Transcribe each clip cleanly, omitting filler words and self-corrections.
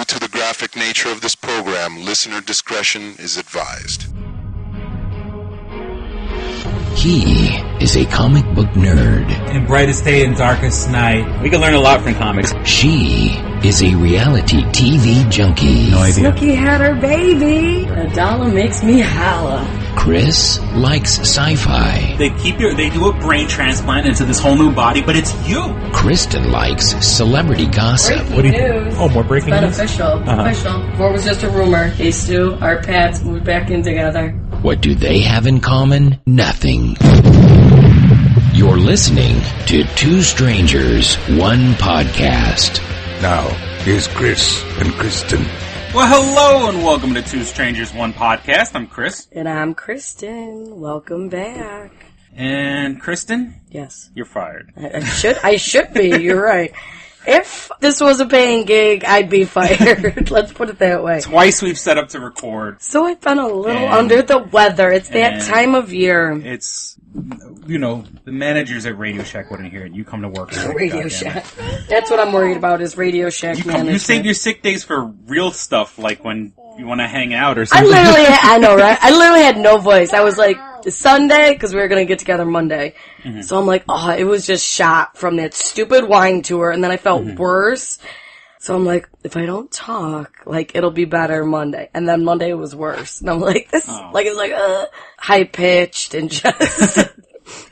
to the graphic nature of this program, listener discretion is advised. He is a comic book nerd. In brightest day and darkest night. We can learn a lot from comics. She is a reality TV junkie. No idea. Snooki had her baby. A dollar makes me holla. Chris likes sci-fi. They do a brain transplant into this whole new body, but it's you. Kristyn likes celebrity gossip. Breaking news. Oh, more breaking news? It's been official. Before it was just a rumor. Hey, Stu, our Pats moved back in together. What do they have in common? Nothing. You're listening to Two Strangers, One Podcast. Now, here's Chris and Kristyn. Well, hello and welcome to Two Strangers, One Podcast. I'm Chris. And I'm Kristyn. Welcome back. And Kristyn? Yes. You're fired. I should be. You're right. If this was a paying gig, I'd be fired. Let's put it that way. Twice we've set up to record. So I've been a little under the weather. It's that time of year. It's, you know, the managers at Radio Shack wouldn't hear it. You come to work. Radio Shack. That's what I'm worried about is Radio Shack management. You save your sick days for real stuff, like when you want to hang out or something. I know, right? I literally had no voice. I was like, Sunday, because we were going to get together Monday. Mm-hmm. So I'm like, oh, it was just shot from that stupid wine tour, and then I felt worse. So I'm like, if I don't talk, like, it'll be better Monday. And then Monday was worse. And I'm like, it's like high-pitched and just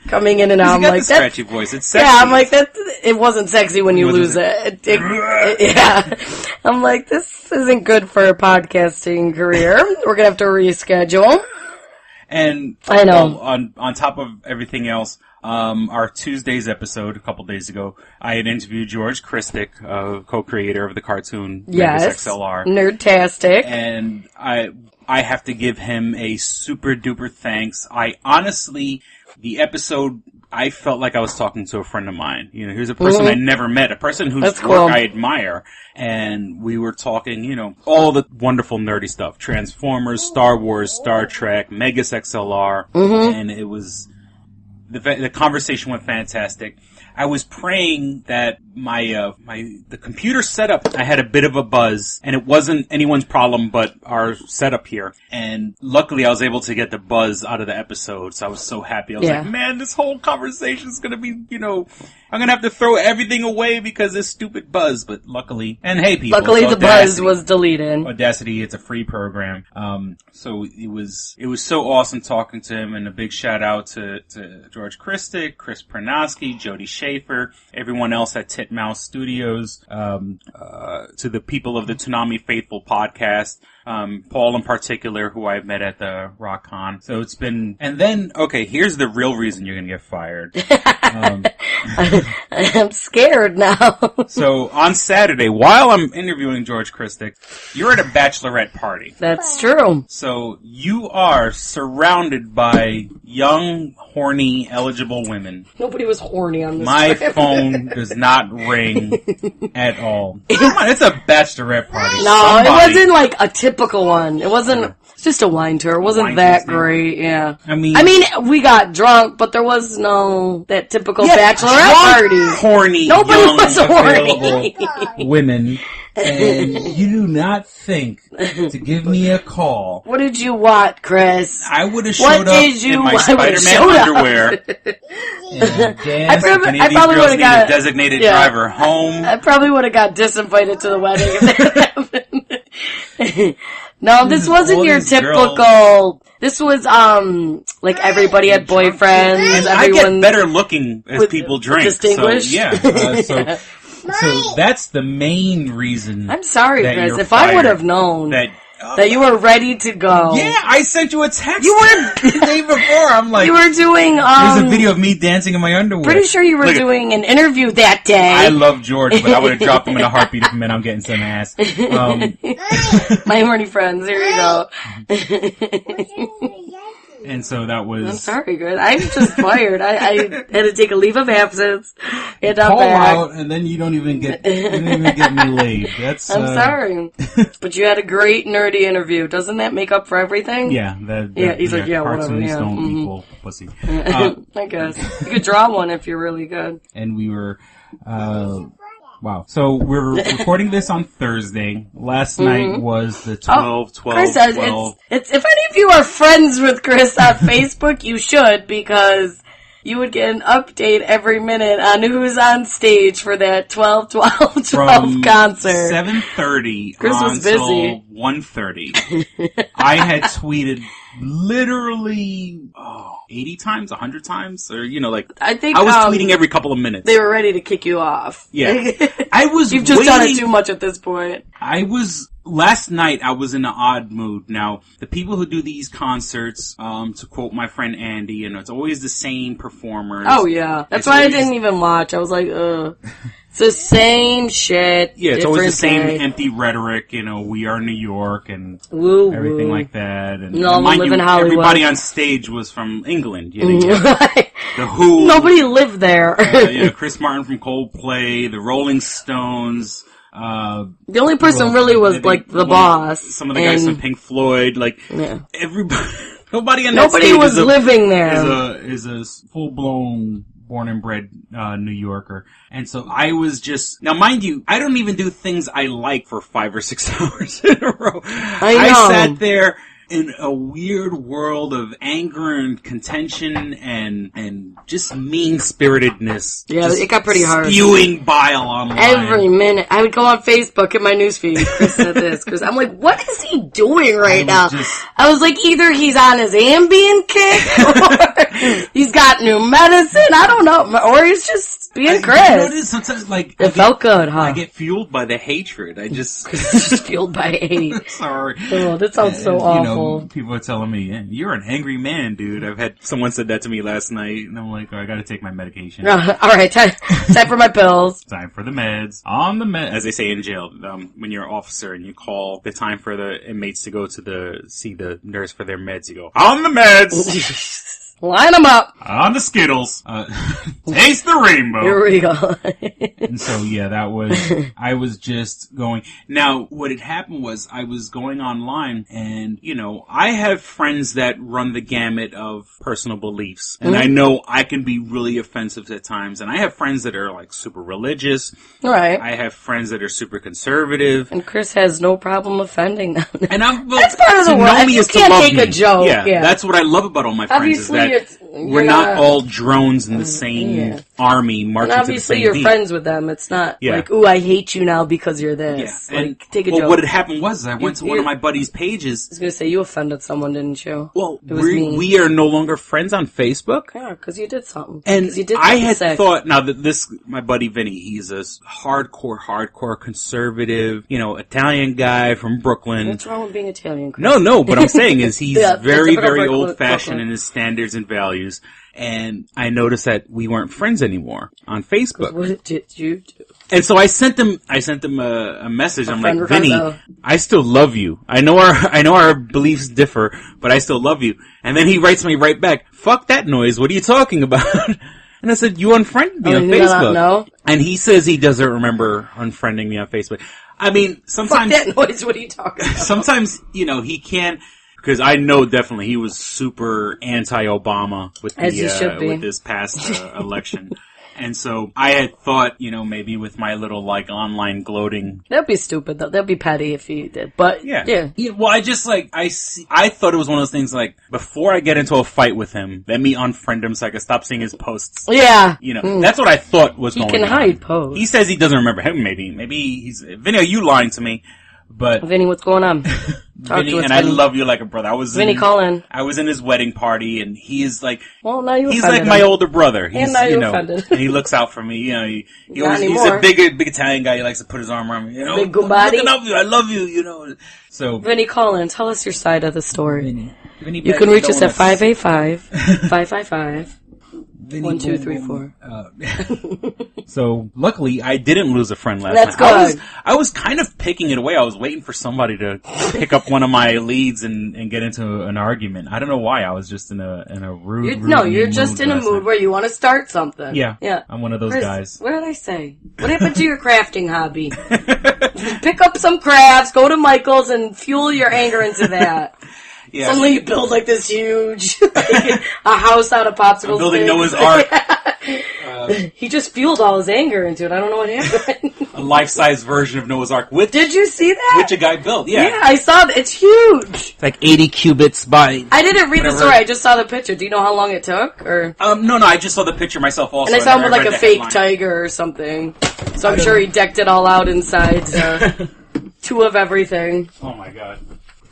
coming in and out. I'm like, the scratchy voice. It's sexy. Yeah, I'm like, it wasn't sexy when you lose it. Yeah. I'm like, this isn't good for a podcasting career. We're going to have to reschedule. And I know. Well, on top of everything else, our Tuesday's episode a couple days ago, I had interviewed George Kristyn, co-creator of the cartoon XLR Nerdtastic, and I have to give him a super duper thanks. The episode, I felt like I was talking to a friend of mine. You know, he was a person I never met, a person whose work I admire. And we were talking, you know, all the wonderful nerdy stuff. Transformers, Star Wars, Star Trek, Megas XLR. And it was, the conversation went fantastic. I was praying that the computer setup, I had a bit of a buzz, and it wasn't anyone's problem but our setup here. And luckily I was able to get the buzz out of the episode, so I was so happy. I was like, man, this whole conversation is gonna be, you know, I'm gonna have to throw everything away because this stupid buzz, but luckily, and hey people. Luckily the buzz was deleted. Audacity, it's a free program. So it was so awesome talking to him, and a big shout out to George Kristyn, Chris Pernosky, Jody Schaefer, everyone else at Titmouse Studios, to the people of the Toonami Faithful podcast, Paul in particular, who I've met at the Rock Con. So it's been, and then, okay, here's the real reason you're gonna get fired. I'm scared now. So on Saturday, while I'm interviewing George Kristyn, you're at a bachelorette party. That's true. So you are surrounded by young, horny, eligible women. Nobody was horny on this My trip. phone does not ring at all. Come on, it's a bachelorette party. No, it wasn't like a typical one. It wasn't. It's just a wine tour. It wasn't that great. Yeah. I mean, we got drunk, but there was no that typical bachelorette party. Horny, nobody young, was horny. Women. And you do not think to give me a call. What did you want, Chris? I would have showed up in my Spider-Man underwear. And danced if any of these girls need a designated driver home. I probably would have got disinvited to the wedding if that happened. No, this wasn't your typical. Girls. This was like everybody had boyfriends. And I get better looking as people drink. Distinguished. So so that's the main reason. I'm sorry, Chris. If I would have known that you were ready to go. Yeah, I sent you a text. You were the day before. I'm like, you were doing. There's a video of me dancing in my underwear. Pretty sure you were doing an interview that day. I love George, but I would have dropped him in a heartbeat if it meant I'm getting some ass. My horny friends. Here you go. And so that was... I'm sorry, Chris. I'm just fired. I had to take a leave of absence. And I'm call back. out, and then you don't even get me laid. That's. I'm sorry, but you had a great nerdy interview. Doesn't that make up for everything? Yeah. He's like, yeah, whatever. Yeah. Don't equal pussy. I guess you could draw one if you're really good. And we were. Wow. So we're recording this on Thursday. Last night was the 12. Chris says it's if any of you are friends with Chris on Facebook, you should, because you would get an update every minute on who's on stage for that 12 concert. 7:30 Chris was busy. 1:30. I had tweeted literally 80 times, 100 times, or I was tweeting every couple of minutes. They were ready to kick you off. Yeah, I was. You've just done it too much at this point. Last night I was in an odd mood. Now, the people who do these concerts, to quote my friend Andy, it's always the same performers. Oh yeah, that's why I didn't even watch. I was like, it's the same shit. Yeah, it's always the same empty rhetoric. We are New York and woo, everything like that. And no, mind live you, in Hollywood. Everybody on stage was from England. The Who. Nobody lived there. Chris Martin from Coldplay, the Rolling Stones. The only person really was the boss. Some of the guys from Pink Floyd, everybody. Nobody on that Nobody stage was living there. Is a full blown born and bred New Yorker. And so I was just, now mind you, I don't even do things I like for 5 or 6 hours in a row. I sat there in a weird world of anger and contention and just mean-spiritedness. Yeah, it got pretty hard. Spewing bile online. Every minute. I would go on Facebook in my newsfeed. Chris said this. Chris, I'm like, what is he doing right now? I was like, either he's on his Ambien kick, or he's got new medicine. I don't know. Or he's just being Chris. Sometimes, it felt good, huh? I get fueled by the hatred. Just fueled by hate. Sorry. Oh, that sounds so awful. People are telling me, you're an angry man, dude. I've had someone said that to me last night, and I'm like, I gotta take my medication. All right, time for my pills. Time for the meds. On the meds, as they say in jail, when you're an officer and you call the time for the inmates to go to see the nurse for their meds, you go, on the meds! Line them up. On the Skittles. Taste the rainbow. Here we go. And so, I was just going. Now, what had happened was I was going online and, I have friends that run the gamut of personal beliefs. And I know I can be really offensive at times. And I have friends that are super religious. Right. I have friends that are super conservative. And Chris has no problem offending them. And that's part of the world. You can't take a joke. Yeah, that's what I love about all my friends is that we're not all drones in the same army marching to the same beat. Obviously, you're friends with them. It's not ooh, I hate you now because you're this. Yeah. Take a joke. What had happened was I went to one of my buddies' pages. I was going to say, you offended someone, didn't you? Well, we are no longer friends on Facebook. Yeah, because you did something. And I had thought, now that my buddy Vinny, he's a hardcore conservative, Italian guy from Brooklyn. What's wrong with being Italian, Chris? No, what I'm saying is he's very, very old-fashioned in his standards and values. And I noticed that we weren't friends anymore on Facebook. What did you do? And so I sent him a message. I'm like, Vinny, I still love you. I know our beliefs differ, but I still love you. And then he writes me right back, fuck that noise. What are you talking about? And I said, you unfriended me on Facebook. No. And he says he doesn't remember unfriending me on Facebook. I mean, sometimes. Fuck that noise. What are you talking about? Sometimes, he can't. Because I know definitely he was super anti-Obama with this past election. And so I had thought, maybe with my little online gloating. That'd be stupid though. That'd be petty if he did. But yeah. Well, I just I thought it was one of those things before I get into a fight with him, let me unfriend him so I can stop seeing his posts. Yeah. That's what I thought was going on. He can hide posts. He says he doesn't remember him. Maybe he's Vinny. Are you lying to me? But Vinny, what's going on? Vinny, and Vinny. I love you like a brother. Vinny, call in. I was in his wedding party, and he is well, now you he's like my older brother. He's, and now you offended. And he looks out for me. He's a big Italian guy. He likes to put his arm around me. Big good body. I love you. So Vinny, call in. Tell us your side of the story. Vinny, you can reach us at 585-555. 1, 2, 3, 4. So luckily, I didn't lose a friend last night. That's good. I was kind of picking it away. I was waiting for somebody to pick up one of my leads and get into an argument. I don't know why. I was just in a rude. No, you're just in a mood where you want to start something. Yeah. I'm one of those guys. What did I say? What happened to your crafting hobby? Pick up some crafts, go to Michael's, and fuel your anger into that. Yeah. Suddenly you build this huge, a house out of popsicle I'm building sticks. Noah's Ark. He just fueled all his anger into it. I don't know what happened. A life-size version of Noah's Ark. Did you see that? Which a guy built, yeah. Yeah, I saw that. It's huge. It's like 80 cubits by... I didn't read the story. I just saw the picture. Do you know how long it took? Or No, I just saw the picture myself also. And I saw him with like a fake tiger or something. So I'm sure he decked it all out inside. Two of everything. Oh my god.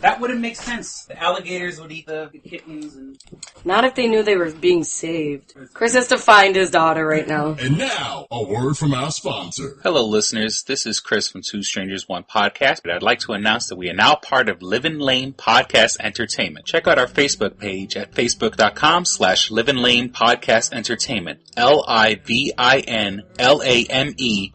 That wouldn't make sense. The alligators would eat the kittens and... Not if they knew they were being saved. Chris has to find his daughter right now. And now, a word from our sponsor. Hello, listeners. This is Chris from Two Strangers, One Podcast. But I'd like to announce that we are now part of Livin' Lane Podcast Entertainment. Check out our Facebook page at facebook.com/Livin' Lane Podcast Entertainment. LIVINLAME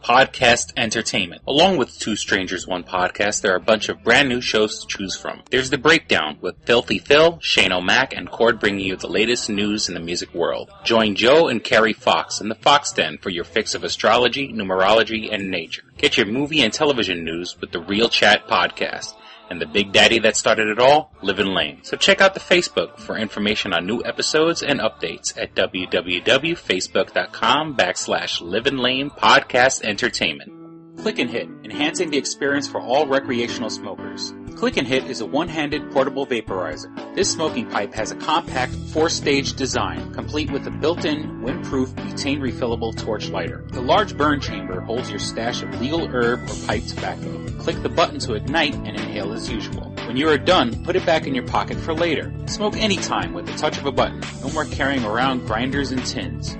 Podcast Entertainment. Along with Two Strangers, One Podcast, there are a bunch of brand new shows to choose from. There's The Breakdown with Filthy Phil, Shane O'Mac, and Cord bringing you the latest news in the music world. Join Joe and Carey Fox in the Fox Den for your fix of astrology, numerology, and nature. Get your movie and television news with the Real Chat podcast. And the big daddy that started it all, Livin' Lane. So check out the Facebook for information on new episodes and updates at www.facebook.com/Livin' Lane Podcast Entertainment. Click and Hit, enhancing the experience for all recreational smokers. Click and Hit is a one-handed portable vaporizer. This smoking pipe has a compact 4-stage design, complete with a built-in, windproof, butane refillable torch lighter. The large burn chamber holds your stash of legal herb or pipe tobacco. Click the button to ignite and inhale as usual. When you are done, put it back in your pocket for later. Smoke anytime with the touch of a button. No more carrying around grinders and tins.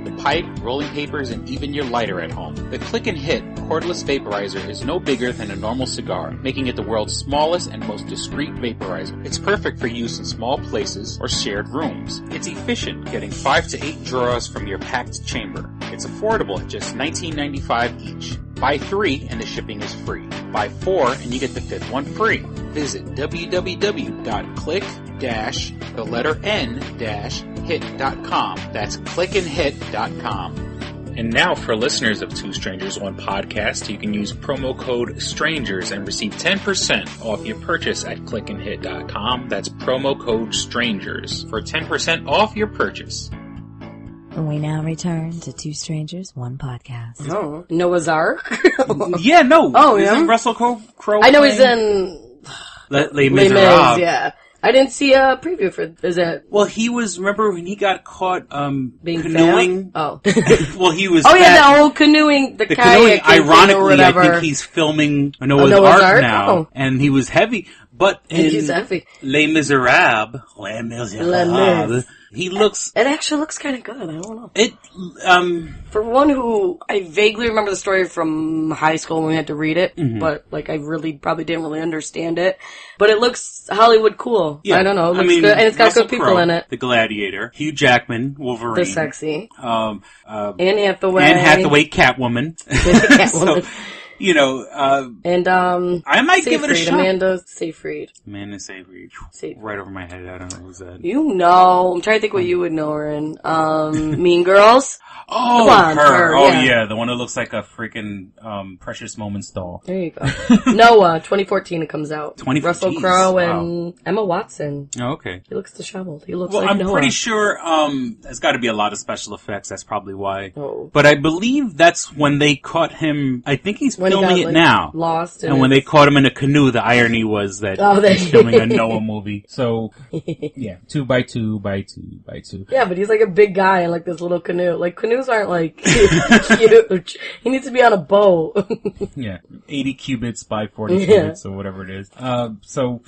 The pipe, rolling papers, and even your lighter at home. The Click and Hit cordless vaporizer is no bigger than a normal cigar, making it the world's smallest and most discreet vaporizer. It's perfect for use in small places or shared rooms. It's efficient, getting 5 to 8 draws from your packed chamber. It's affordable at just $19.95 each. Buy 3 and the shipping is free. Buy 4 and you get the 5th one free. Visit www.click-hit.com. That's clickandhit.com. And now for listeners of Two Strangers, One Podcast, you can use promo code STRANGERS and receive 10% off your purchase at clickandhit.com. That's promo code STRANGERS for 10% off your purchase. And we now return to Two Strangers, One Podcast. Oh, Noah's Ark? Yeah, no. Oh, yeah? Isn't Russell Crowe I know he's in... Les Miserables. Yeah. I didn't see a preview for... Is it... Well, he was... Remember when he got caught being canoeing? Fat? Oh. Well, he was... Oh, yeah, the whole canoeing... The canoeing, ironically, or whatever. I think he's filming a Noah's Ark now. Oh. And he was heavy. But he's heavy. Les Miserables... He looks... It actually looks kind of good. I don't know. For one who... I vaguely remember the story from high school when we had to read it, but, like, I really probably didn't really understand it. But it looks Hollywood cool. Yeah. I don't know. It looks good. And it's got good people in it. The Gladiator. Hugh Jackman, Wolverine. The sexy. Anne Hathaway, Catwoman. Catwoman. So, you know, I might give it a shot. Amanda Seyfried. Right over my head. I don't know who's that. You know. I'm trying to think what you would know her in. Mean Girls. Oh, her. Oh, yeah. The one that looks like a freaking Precious Moments doll. There you go. Noah, 2014 it comes out. Russell Crowe and Emma Watson. Oh, okay. He looks disheveled. He looks like Noah. I'm pretty sure there's got to be a lot of special effects. That's probably why. Oh. But I believe that's when they caught him. I think he's filming it now. Lost. And when they caught him in a canoe, the irony was that he's filming a Noah movie. So, yeah, 2 by 2 by 2 by 2. Yeah, but he's like a big guy in like this little canoe. Like canoes aren't like huge. He needs to be on a boat. Yeah, 80 cubits by 40 cubits or whatever it is. So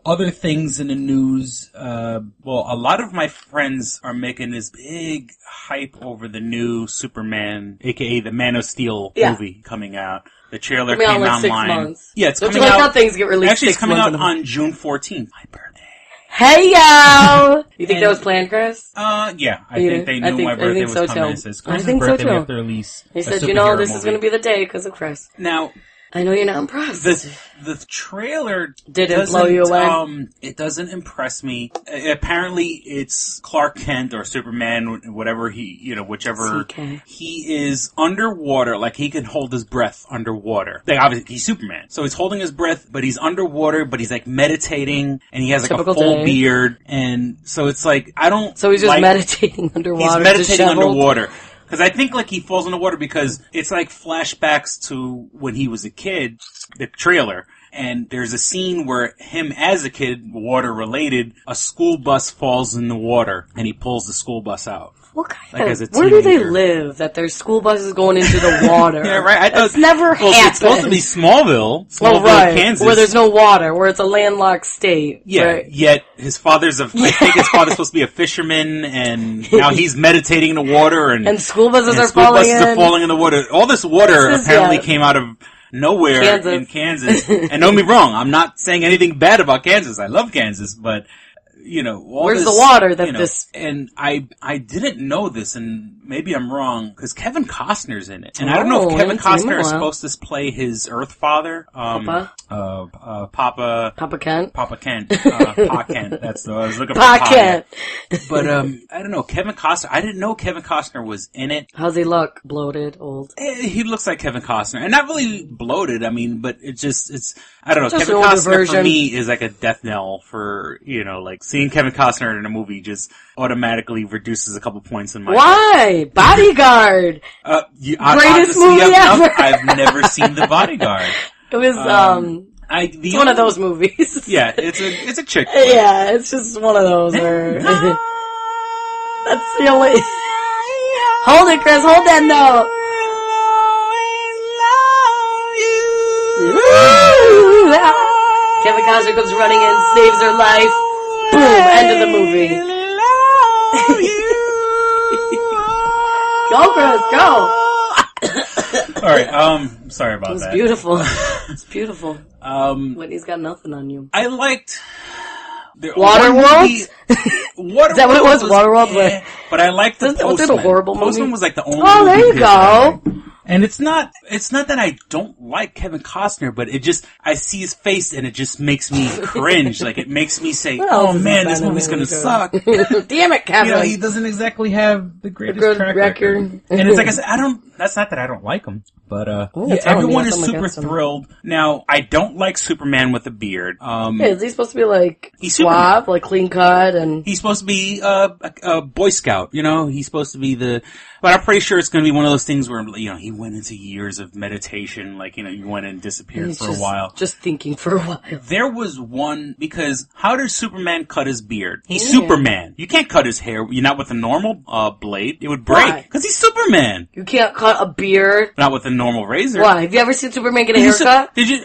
other things in the news. Well, a lot of my friends are making this big hype over the new Superman, aka the Man of Steel movie coming out. The trailer came out online. 6 months. Yeah, it's Don't coming you like out. How things get released? Actually, it's coming out on June 14th. My birthday. Hey yo! You think that was planned, Chris? Yeah. I think they knew my birthday was coming. It says Chris's birthday. We have to release. He said, you know, this is going to be the day because of Chris. Now, I know you're not impressed. The trailer didn't blow you away. It doesn't impress me. Apparently, it's Clark Kent or Superman, whatever whichever. CK. He is underwater, like he can hold his breath underwater. Like obviously, he's Superman, so he's holding his breath, but he's underwater, but he's like meditating, and he has like Typical a full day. beard, and so it's like I don't. So he's just meditating underwater. He's meditating disheveled. underwater. Because I think, like, he falls in the water because it's, like, flashbacks to when he was a kid, the trailer. And there's a scene where him as a kid, water-related, a school bus falls in the water, and he pulls the school bus out. What kind Like, as a where do they teenager. live that their school bus is going into the water? Yeah, right. I thought, That's never happened. It's supposed to be Smallville, Kansas. Where there's no water, where it's a landlocked state. Yeah, right? yet his father's I think his father's supposed to be a fisherman, and now he's meditating in the water, and school buses and are school falling buses in. are falling in the water. All this water This is, apparently came out of nowhere in Kansas. And don't get me wrong, I'm not saying anything bad about Kansas. I love Kansas, but all where's this, the water that this? And I didn't know this, and maybe I'm wrong because Kevin Costner's in it, and I don't know if Kevin Costner is supposed to play his Earth father, Papa Kent, Pa Kent. That's the I was looking for. Pa Kent. But I don't know, Kevin Costner. I didn't know Kevin Costner was in it. How's he look? Bloated, old? He looks like Kevin Costner, and not really bloated. I mean, but it's I don't know. Just Kevin an older Costner version. for me is like a death knell for like seeing Kevin Costner in a movie just automatically reduces a couple points in my. Why? Bodyguard. Greatest movie ever. I've never seen The Bodyguard. It was it's one of those movies. Yeah, it's a chick flick. Yeah, it's just one of those where that's the only. Hold it, Chris. Hold that note. Kevin Costner comes running in, saves her life. Boom! End of the movie. Go, Chris, go. All right. Sorry about that. It's beautiful. It's beautiful. Whitney's got nothing on you. I liked Waterworld. Is that what it was? Waterworld. Yeah, but I liked the Postman. Was it a horrible movie? Postman was like the only. Oh, there you go. And it's not that I don't like Kevin Costner, but I see his face and it just makes me cringe. Like, it makes me say, oh man, this movie's gonna suck. Damn it, Kevin. He doesn't exactly have the greatest track record. And it's like I said, that's not that I don't like him, but, everyone is super thrilled. Now, I don't like Superman with a beard. Is he supposed to be like he's suave, like clean cut, and he's supposed to be a Boy Scout, he's supposed to be but I'm pretty sure it's going to be one of those things where, he went into years of meditation, like, he went and disappeared for a while. Just thinking for a while. There was one, because how does Superman cut his beard? He's Superman. You can't cut his hair. You're not with a normal blade. It would break. Because he's Superman. You can't cut a beard. Not with a normal razor. Why? Have you ever seen Superman get a haircut? Did you?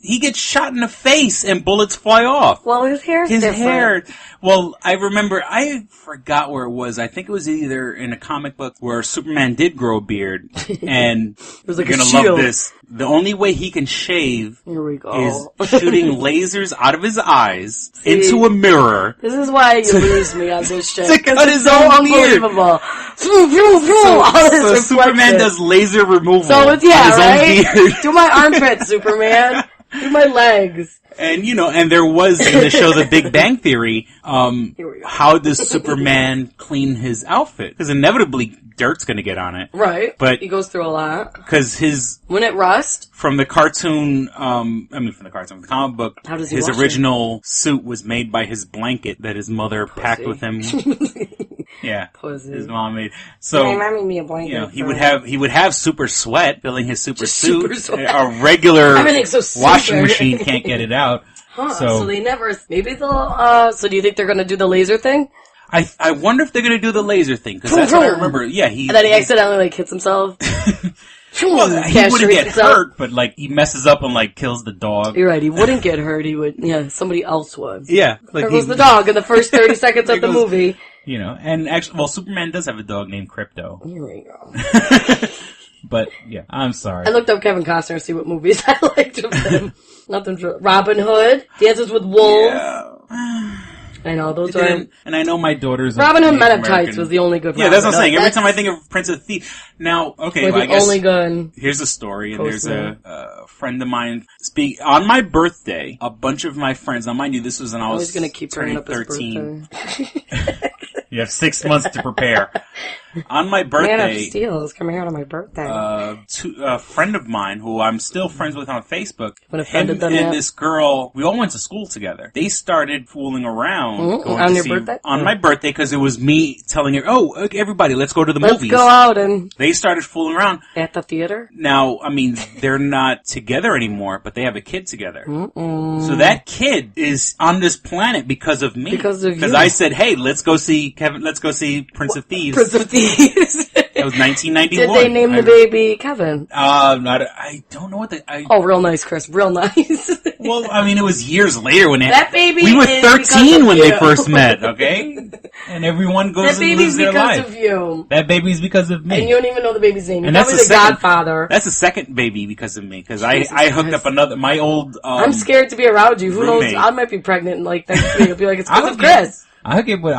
He gets shot in the face and bullets fly off. Well, his hair's different. Well, I remember, I forgot where it was. I think it was either in a comic book where Superman did grow a beard. And it was like you're going to love this. The only way he can shave is shooting lasers out of his eyes into a mirror. This is why you lose me on this shit. To cut his own beard. Unbelievable. So Superman does laser removal. So it's, right? Own beard. Do my armpits, Superman. Do my legs. And, and there was in the show The Big Bang Theory, how does Superman clean his outfit? Because inevitably dirt's going to get on it. Right. But he goes through a lot. Because Wouldn't it rust? From the cartoon, from the comic book, how does he his wash original suit was made by his blanket that his mother packed with him. Yeah. Pussy. His mom made. So, made me a blanket. He would have super sweat filling his super suit. Super sweat. A regular so washing machine can't get it out. Huh, so they never, maybe they'll, so do you think they're gonna do the laser thing? I wonder if they're gonna do the laser thing, because that's what I remember. Yeah, and then he accidentally, hits himself. Well, he wouldn't get hurt, but, he messes up and, kills the dog. You're right, he wouldn't get hurt, he would, somebody else would. Yeah. There goes the dog in the first 30 seconds of the movie. And actually, Superman does have a dog named Crypto. Here we go. But, I'm sorry. I looked up Kevin Costner to see what movies I liked of him. Nothing true. Robin Hood, Dances with Wolves. Yeah. I know, those are... And I know my daughter's... Robin Hood Men of American. Tights was the only good Yeah, that's what I'm saying. Every time I think of Prince of Thieves... Now, okay, well, I guess... only good... Here's a story, and there's a friend of mine... On my birthday, a bunch of my friends... Now, mind you, this was when I was gonna keep turning up his 13. You have 6 months to prepare. On my birthday... Man of Steel is coming out on my birthday. A friend of mine, who I'm still friends with on Facebook, him and this girl, we all went to school together. They started fooling around. On your birthday? On my birthday, because it was me telling her, oh, everybody, let's go to the movies. Let's go out and... They started fooling around. At the theater? Now, I mean, they're not together anymore, but they have a kid together. So that kid is on this planet because of me. Because of you. Because I said, hey, let's go see Prince of Thieves. Prince of Thieves. That was 1991. Did they name the baby Kevin? I don't know what real nice, Chris. Real nice. Well, I mean, it was years later when that baby. We were 13 when you. they first met. Okay, and everyone goes and lives their life. That baby's because of you. That baby's because of me. And you don't even know the baby's name. And that's the Godfather. That's the second baby because of me. Because I hooked up my old. I'm scared to be around you. Who roommate. knows? I might be pregnant like next week. I'll be like, it's because of Chris. I hook it, but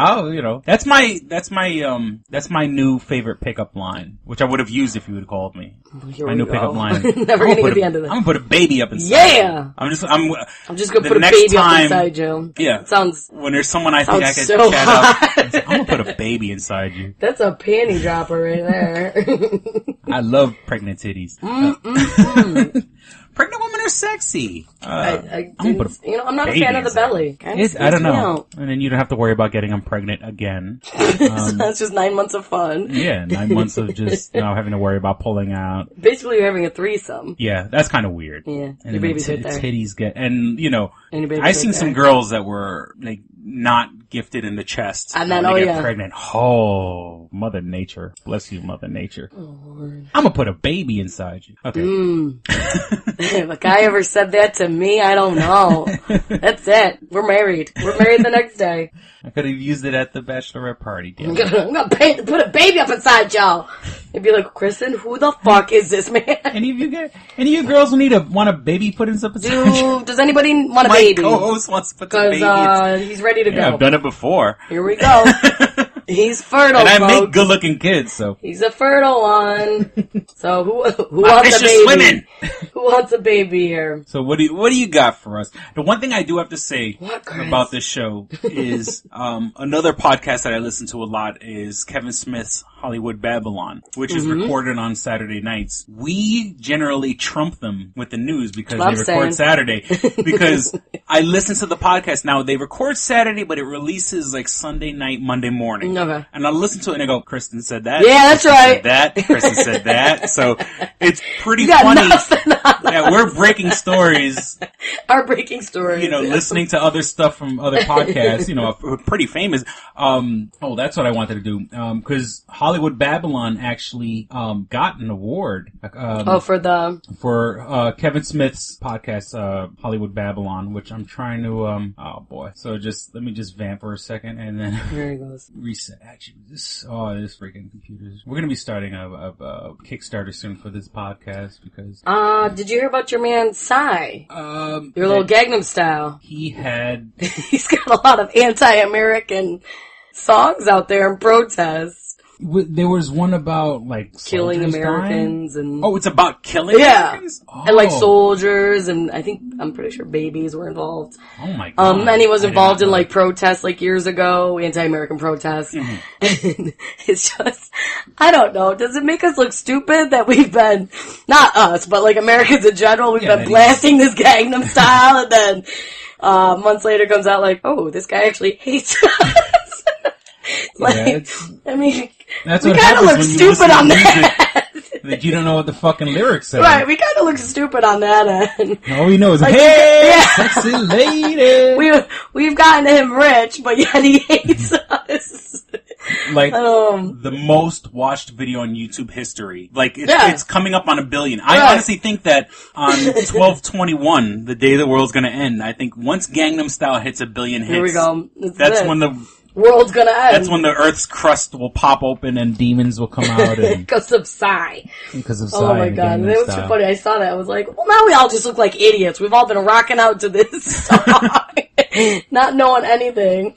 that's my new favorite pickup line, which I would have used if you would have called me. Here my new pickup line. Never gonna get the end of this. I'm gonna put a baby up inside. Yeah. I'm just gonna put a baby up inside you. Yeah. It sounds. When there's someone I think I could so chat up, I'm gonna put a baby inside you. That's a panty dropper right there. I love pregnant titties. Pregnant women are sexy. I'm not a fan of the belly. I don't know. And then you don't have to worry about getting them pregnant again. That's just 9 months of fun. Yeah, 9 months of just having to worry about pulling out. Basically, you're having a threesome. Yeah, that's kind of weird. Yeah, and your baby's right there. Titties get, and I've seen some girls that were like not gifted in the chest. And then, they get pregnant. Oh, Mother Nature. Bless you, Mother Nature. Oh, I'm gonna put a baby inside you. Okay. If a guy ever said that to me, I don't know. That's it. We're married. We're married the next day. I could have used it at the bachelorette party. I'm gonna put a baby up inside y'all. It'd be like, Kristyn, who the fuck is this man? Any of you girls want a baby put in something? Does anybody want a baby? My co-host wants to put the baby. Because he's ready to go. I've done it before. Here we go. He's fertile, and I folks. make good-looking kids, so he's a fertile one. So who wants a baby? Swimming. Who wants a baby here? So what do you got for us? The one thing I do have to say about this show is another podcast that I listen to a lot is Kevin Smith's Hollywood Babylon, which is recorded on Saturday nights. We generally trump them with the news because they record Saturday. Because I listen to the podcast now. They record Saturday, but it releases like Sunday night, Monday morning. Okay. And I listen to it and I go, Kristyn said that. Yeah, that's right. Kristyn said that. So it's pretty funny. Yeah, we're breaking stories. Our breaking stories. Listening to other stuff from other podcasts, pretty famous. That's what I wanted to do. Cause Hollywood Babylon actually, got an award. For Kevin Smith's podcast, Hollywood Babylon, which I'm trying to, So let me just vamp for a second and then. There he goes. Reset. Actually, this freaking computers. We're gonna be starting a Kickstarter soon for this podcast because. Did you hear about your man Psy? Your little Gangnam Style. He's got a lot of anti-American songs out there in protest. There was one about killing Americans dying? It's about killing Americans? And soldiers and I'm pretty sure babies were involved. Oh my god. And he was involved in protests years ago, anti-American protests. Mm-hmm. And it's just, I don't know, does it make us look stupid that we've been, not us, but Americans in general, we've been blasting this Gangnam Style and then months later comes out this guy actually hates us. That's we kind of look stupid on that. That you don't know what the fucking lyrics say. Right, we kind of look stupid on that end. All we know is, hey, sexy lady. We've gotten him rich, but yet he hates us. The most watched video on YouTube history. It's coming up on 1 billion. I honestly think that on 12/21, the day the world's gonna end, I think once Gangnam Style hits 1 billion hits. Here we go. That's when the world's gonna end. That's when the Earth's crust will pop open and demons will come out. Because of Psy. Because of Psy. Oh my god, that was too funny. I saw that. I was like, well, now we all just look like idiots. We've all been rocking out to this song, not knowing anything.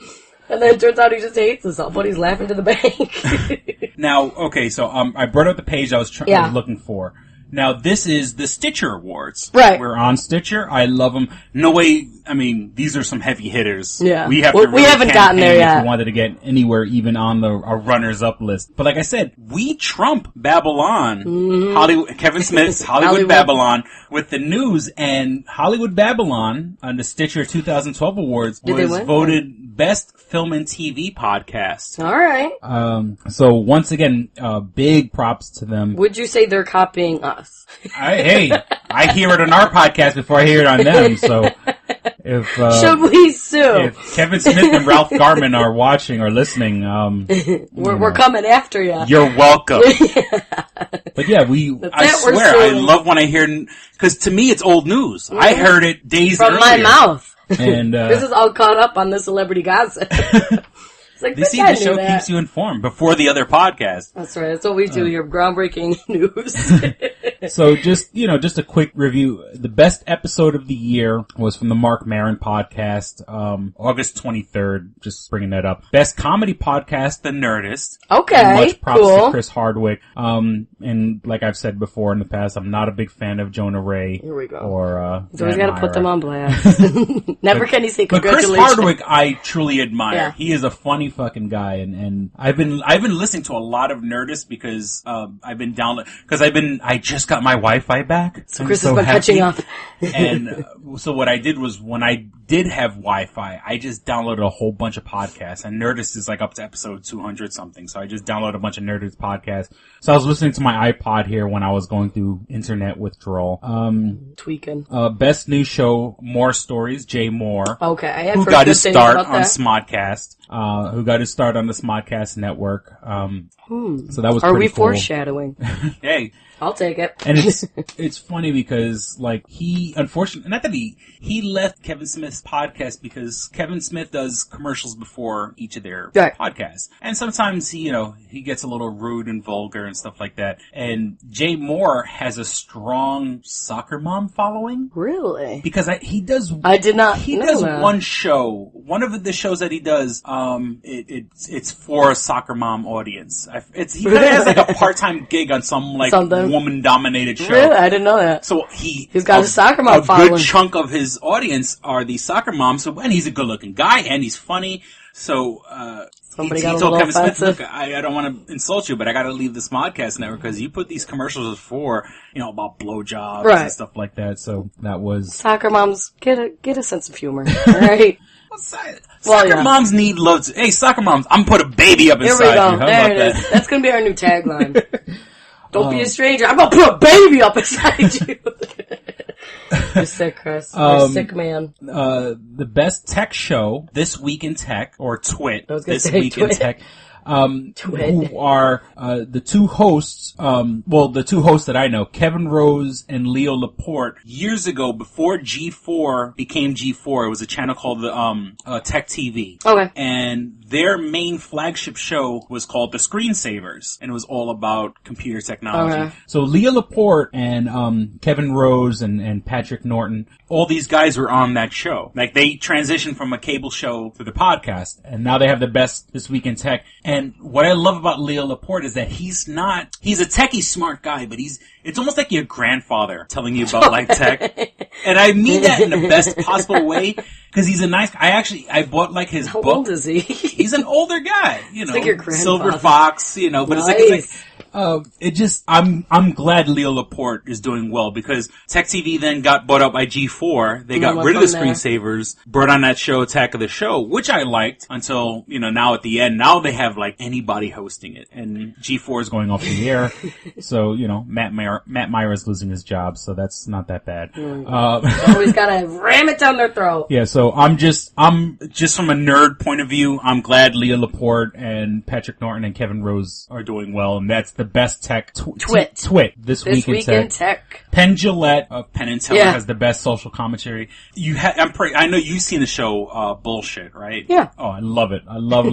And then it turns out he just hates himself, but he's laughing to the bank. Now, okay, so I brought up the page I was looking for. Now, this is the Stitcher Awards. Right. We're on Stitcher. I love them. No way, I mean, these are some heavy hitters. Yeah. We haven't gotten there yet. If we wanted to get anywhere even on our runners-up list. But like I said, we trump Babylon, Kevin Smith's Hollywood Babylon, with the news. And Hollywood Babylon, on the Stitcher 2012 Awards, was voted Best Film and TV Podcast. All right. So once again, big props to them. Would you say they're copying us? I hear it on our podcast before I hear it on them. So if should we sue? If Kevin Smith and Ralph Garman are watching or listening, we're coming after you. You're welcome. But yeah, I swear, I love when I hear, because to me it's old news. I heard it days from earlier. my mouth. And this is all caught up on the celebrity gossip. It's like, the show keeps you informed before the other podcast. That's right. That's what we do. Your groundbreaking news. So just a quick review. The best episode of the year was from the Mark Maron podcast, August 23rd. Just bringing that up. Best comedy podcast, The Nerdist. Okay. And much props cool. to Chris Hardwick. And like I've said before in the past, I'm not a big fan of Jonah Ray. Here we go. Or, so we gotta put them on blast. Never can he say congratulations. But Chris Hardwick, I truly admire. Yeah. He is a funny fucking guy, and I've been listening to a lot of Nerdist because I just got my Wi-Fi back. So Chris has been catching up. And so what I did was, when I did have Wi-Fi, I just downloaded a whole bunch of podcasts, and Nerdist is like up to episode 200 something. So I just downloaded a bunch of Nerdist podcasts. So I was listening to my iPod here when I was going through internet withdrawal. Tweaking. Best new show, More Stories, Jay Moore. Okay. Who got his start on Smodcast. Who got his start on the Smodcast network. So that was Are pretty we cool. foreshadowing? Hey. I'll take it. And it's funny because, like, he, unfortunately, not that he left Kevin Smith's podcast because Kevin Smith does commercials before each of their podcasts. And sometimes he gets a little rude and vulgar and stuff like that. And Jay Moore has a strong soccer mom following. Really? Because he does one show. One of the shows that he does, it's for a soccer mom audience. He kind of has like a part-time gig on some woman-dominated show. Really? I didn't know that. So he's got a soccer mom following. A good chunk of his audience are these soccer moms. And he's a good-looking guy, and he's funny. So he told Kevin Smith, "Look, I don't want to insult you, but I got to leave this podcast network because you put these commercials for about blowjobs and stuff like that." So that was soccer moms get a sense of humor, right? Soccer moms need love. Hey, soccer moms, I'm gonna put a baby up inside you. How about that? That's gonna be our new tagline. Don't be a stranger. I'm gonna put a baby up inside you. You're sick, Chris. You're a sick man. The best tech show, This Week in Tech, or TWIT. This Week in Tech. Who are the two hosts, the two hosts that I know, Kevin Rose and Leo Laporte. Years ago, before G4 became G4, it was a channel called Tech TV. Okay. And their main flagship show was called The Screensavers, and it was all about computer technology. Okay. So Leo Laporte and Kevin Rose and Patrick Norton, all these guys were on that show. Like, they transitioned from a cable show to the podcast, and now they have the best This Week in Tech. And what I love about Leo Laporte is that he's a techie smart guy, but it's almost like your grandfather telling you about like tech. And I mean that in the best possible way, because he's a nice guy. I bought like his book. How old is he? He's an older guy, It's like your grandfather. Silver Fox, but nice. I'm glad Leo Laporte is doing well, because Tech TV then got bought up by G4. They got rid of the Screensavers, brought on that show, Attack of the Show, which I liked until, now at the end, now they have like anybody hosting it, and G4 is going off the air. So, Matt Myra's losing his job, so that's not that bad. Always gotta ram it down their throat. Yeah, so I'm just from a nerd point of view, I'm glad Leo Laporte and Patrick Norton and Kevin Rose are doing well, and that's the best tech TWIT this week in tech. Penn Jillette of Penn and Teller has the best social commentary. I know you've seen the show Bullshit, right? Yeah. Oh, I love it. I love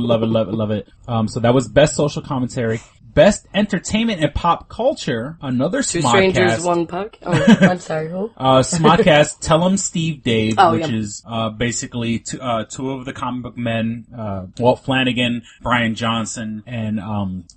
it. So that was best social commentary. Best Entertainment and Pop Culture, another Two Smodcast. Strangers, One Podcast. Oh, I'm sorry, who? Smodcast, Tell 'em Steve Dave, Oh, which is basically two of the comic book men, Walt Flanagan, Brian Johnson, and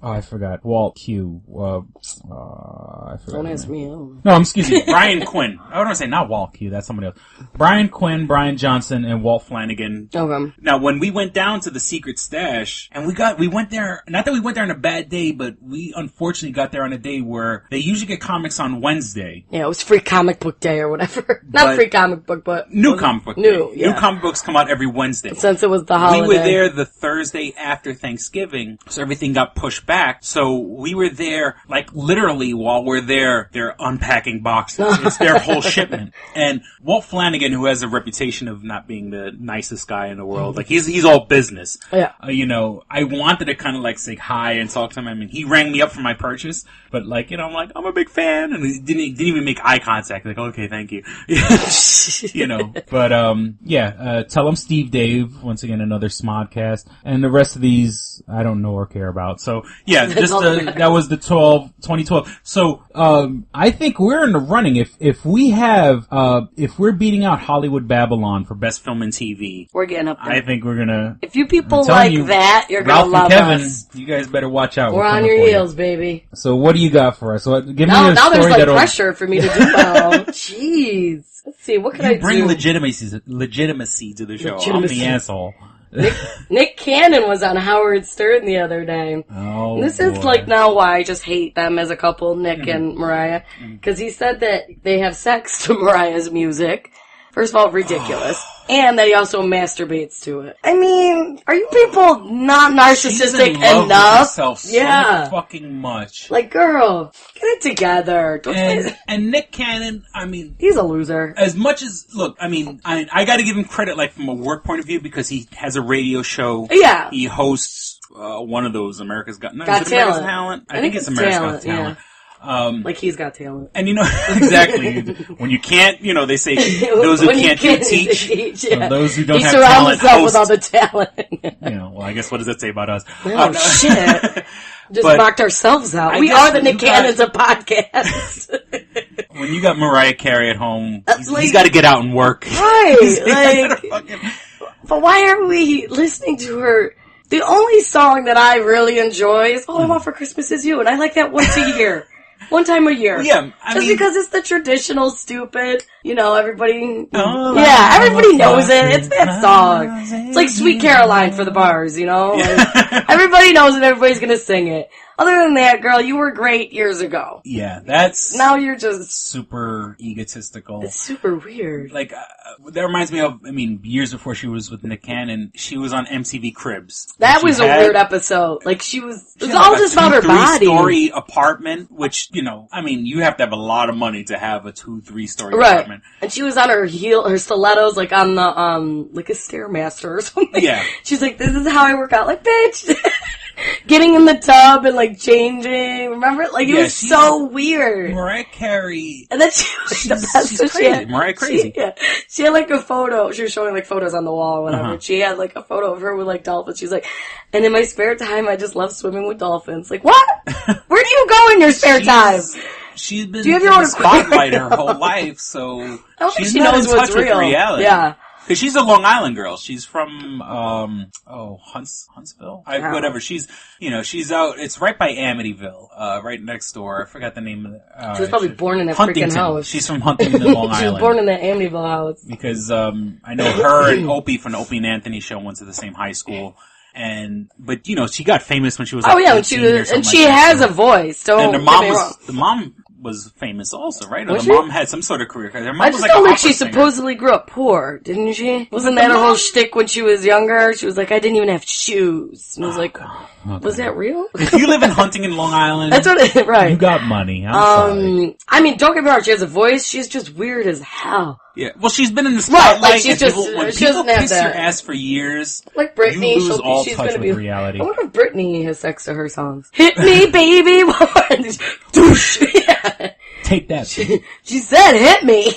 I forgot, Walt Q. I forgot. Don't ask me. Oh. No, excuse me, Brian Quinn. I want to say not Walt Q. That's somebody else. Brian Quinn, Brian Johnson, and Walt Flanagan. Okay. Now, when we went down to the Secret Stash, and we went there, not that we went there on a bad day, but we unfortunately got there on a day where they usually get comics on Wednesday. Yeah, it was free comic book day or whatever. Not free comic book, but new comic book day. Yeah. New comic books come out every Wednesday. Since it was the holiday. We were there the Thursday after Thanksgiving, so everything got pushed back. So we were there, like literally while we're there, they're unpacking boxes. It's their whole shipment. And Walt Flanagan, who has a reputation of not being the nicest guy in the world, like he's all business. Yeah. I wanted to kind of like say hi and talk to him. I mean, he rang me up for my purchase, but like, I'm like, I'm a big fan, and he didn't even make eye contact. Like, okay, thank you. But Tell 'em Steve Dave, once again another Smodcast, and the rest of these I don't know or care about. So yeah, that was the 2012. So I think we're in the running. If we're beating out Hollywood Babylon for best film and TV, we're getting up there. I think we're gonna. If you people like that, you're gonna love Kevin, us. You guys better watch out. We're on your heels, baby. So what do you got for us? So give me a now story there's pressure for me to do well. Jeez. Let's see, what can I do? Bring legitimacy to the show. I'm the asshole. Nick Cannon was on Howard Stern the other day. Oh, this is like now why I just hate them as a couple, Nick and Mariah, because he said that they have sex to Mariah's music. First of all, ridiculous. And that he also masturbates to it. I mean, are you people not narcissistic enough? So fucking much. Like, girl, get it together. And Nick Cannon, I mean, he's a loser. As much as, look, I mean, I gotta give him credit, like, from a work point of view, because he has a radio show. Yeah. He hosts, one of those America's Got Talent. I think it's America's Got Talent. Yeah. Like he's got talent. And exactly. When you can't, they say, those who can't teach. Yeah. So those who don't have talent himself with all the talent. Well, I guess what does that say about us? Oh, shit. Just knocked ourselves out. We are the Nick Cannons of podcasts. When you got Mariah Carey at home, he's got to get out and work. Right. But why are we listening to her? The only song that I really enjoy is All I Want for Christmas Is You, and I like that once a year. One time a year. Yeah, because it's the traditional stupid, everybody... everybody knows it. It's that song. It's like Sweet Caroline for the bars, everybody knows it, everybody's gonna sing it. Other than that, girl, you were great years ago. Yeah, that's... Now you're just... super egotistical. It's super weird. Like, that reminds me of, years before she was with Nick Cannon, she was on MTV Cribs. That was a weird episode. Like, it was all just about her body. 2-3-story apartment, which, you have to have a lot of money to have a 2-3-story apartment. And she was on her stilettos, like on the, like a Stairmaster or something. Yeah. She's like, this is how I work out. Like, bitch! Getting in the tub and like changing, remember? Like it was so weird. Mariah Carey. And then she was the best. She's crazy. Mariah crazy. She had like a photo. She was showing like photos on the wall or whatever. She had like a photo of her with like dolphins. She's like, and in my spare time, I just love swimming with dolphins. Like what? Where do you go in your spare time? She's been in the spotlight her whole life, so she knows what's real. Reality. Yeah. Because she's a Long Island girl. She's from, Huntsville? Whatever. She's out, it's right by Amityville, right next door. I forgot the name of it. She was probably born in that freaking house. She's from Huntington, Long Island. She was born in that Amityville house. Because, I know her and Opie from the Opie and Anthony show went to the same high school. But she got famous when she was like she has a voice. Don't and the mom was famous also, right? Or the mom had some sort of career. Her mom was like don't think she supposedly grew up poor, didn't she? Wasn't that her whole shtick when she was younger? She was like, I didn't even have shoes. And I was like, was that real? If you live in Huntington, Long Island, that's what right. You got money. I'm sorry. Don't get me wrong, she has a voice. She's just weird as hell. Yeah, well, she's been in the spotlight. Right, like she's just, when she people doesn't kiss have your that. ass for years, like Britney, you lose all she's touch gonna with be reality. I wonder if Britney has sex to her songs. Hit me, baby. Douche. Yeah. Take that. She said, hit me.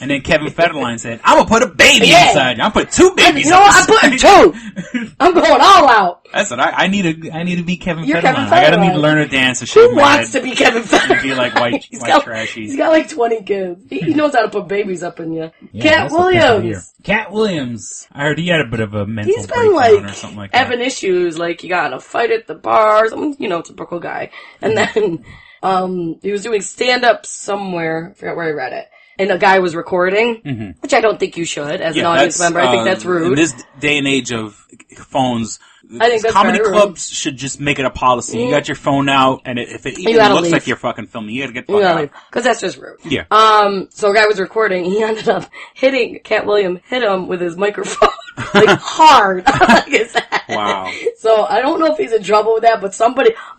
And then Kevin Federline said, I'm gonna put a baby inside you. I'm gonna put 2 babies. You know what? I'm putting 2. I'm going all out. That's what I need to be Kevin You're Federline. Kevin Federline. I gotta need to learn to dance and shit. Who wants to be Kevin Federline? And be like white trashy. He's got like 20 kids. He knows how to put babies up in you. Yeah, Cat Williams. Cat Williams. I heard he had a bit of a mental He's breakdown been or something like that. having issues. Like, he got in a fight at the bars. Typical guy. And then, he was doing stand-up somewhere. I forgot where I read it. And a guy was recording, which I don't think you should as an audience member. I think that's rude. In this day and age of phones, I think that's comedy very clubs should just make it a policy. You got your phone out, and if it even looks like you're fucking filming, you gotta get the fuck out. Because that's just rude. Yeah. So a guy was recording. He ended up Cat Williams hit him with his microphone. Like, hard. Like his head. Wow. So I don't know if he's in trouble with that, but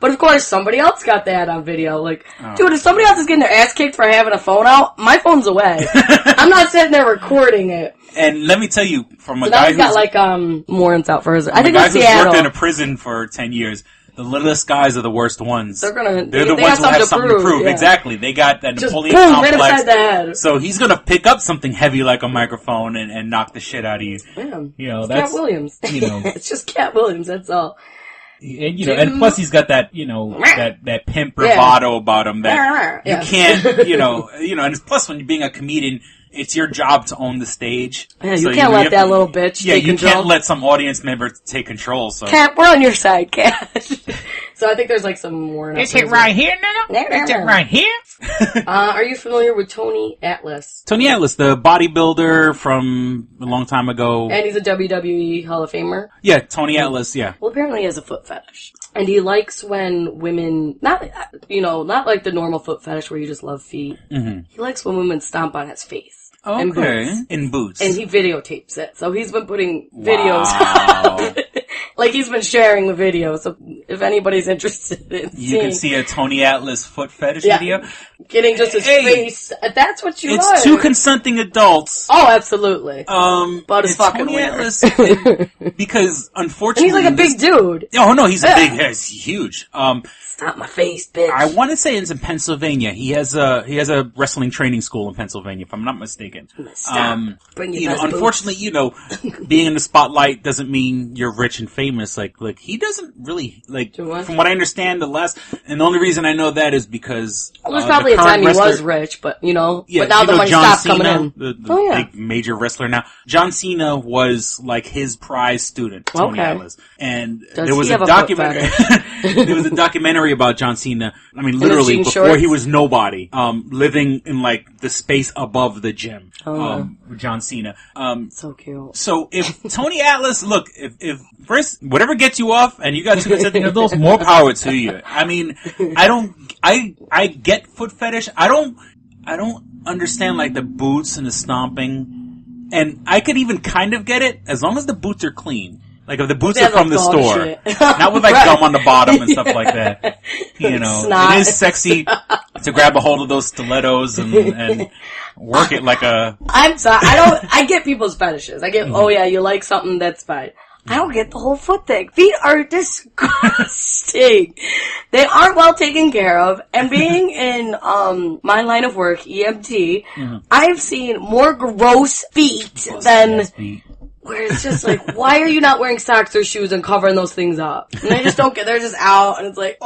of course somebody else got that on video. Like, dude, if somebody else is getting their ass kicked for having a phone out, my phone's away. I'm not sitting there recording it. And let me tell you, from a So guy who's got like, warrants out for his, I think a guy it's who's Seattle. worked in a prison for 10 years, the littlest guys are the worst ones. They're the ones who have something to prove. Yeah. Exactly. They got that Just Napoleon boom, complex. right upside the head. So he's gonna pick up something heavy like a microphone and knock the shit out of you. Yeah. That's Cat Williams. It's just Cat Williams, that's all. And and plus he's got that, that pimp bravado about him that you can't, and plus when you're being a comedian, it's your job to own the stage. Yeah, you can't let that little bitch take control. Can't let some audience member take control. So Cat, we're on your side, Cat. So I think there's like some more. Is it right here now? Is it right here? Are you familiar with Tony Atlas? Tony Atlas, the bodybuilder from a long time ago. And he's a WWE Hall of Famer. Yeah, Tony Atlas, yeah. Well, apparently he has a foot fetish. And he likes when women, not like the normal foot fetish where you just love feet. Mm-hmm. He likes when women stomp on his face. Okay. In boots. And he videotapes it. So he's been putting videos up. Like, he's been sharing the video. So if anybody's interested in you can see a Tony Atlas foot fetish video. Getting just his face. That's what you It's 2 consenting adults. Oh, absolutely. But it's fucking Tony weird. Atlas, because unfortunately, and he's like a big dude. Oh no, he's he's huge. Stop my face, bitch. I want to say it's in Pennsylvania. He has a wrestling training school in Pennsylvania, if I'm not mistaken. Stop. Unfortunately, being in the spotlight doesn't mean you're rich and famous. Like he doesn't really from what I understand, and the only reason I know that is because there's probably a time he was rich, but but now the money stopped coming in. The big major wrestler now. John Cena was like his prize student, Tony Atlas, and there was a documentary. There was a documentary about John Cena. I mean, literally before he was nobody, living in like the space above the gym. John Cena. So cute. So if Tony Atlas, look, if first whatever gets you off, and you got 2 consenting adults, more power to you. I mean, I get foot fetish. I don't understand like the boots and the stomping, and I could even kind of get it as long as the boots are clean. Like if the boots are from the store, not with like gum on the bottom and stuff like that. It is sexy to grab a hold of those stilettos and work it like a. I'm sorry, I get people's fetishes. I get, you like something, that's fine. I don't get the whole foot thing. Feet are disgusting. They aren't well taken care of. And being in my line of work, EMT, I've seen more gross feet than. Where it's just like, why are you not wearing socks or shoes and covering those things up? And I just don't get, they're just out, and it's like,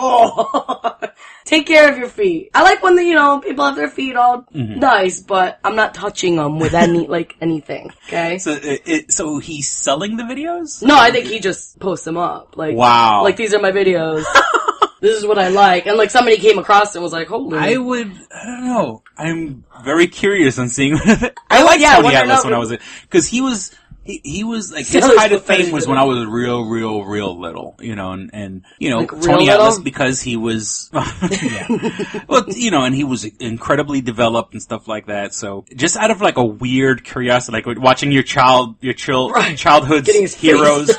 take care of your feet. I like when people have their feet all nice, but I'm not touching them with anything, okay? So he's selling the videos? No, I think he just posts them up. Like, wow. Like, these are my videos. This is what I like. And somebody came across it and was like, holy. I don't know. I'm very curious on seeing I liked Tony Atlas when I was because he was like, his height of fame was when I was real little, and like Tony Atlas, because he was, well, and he was incredibly developed and stuff like that. So just out of like a weird curiosity, like watching your childhood's heroes.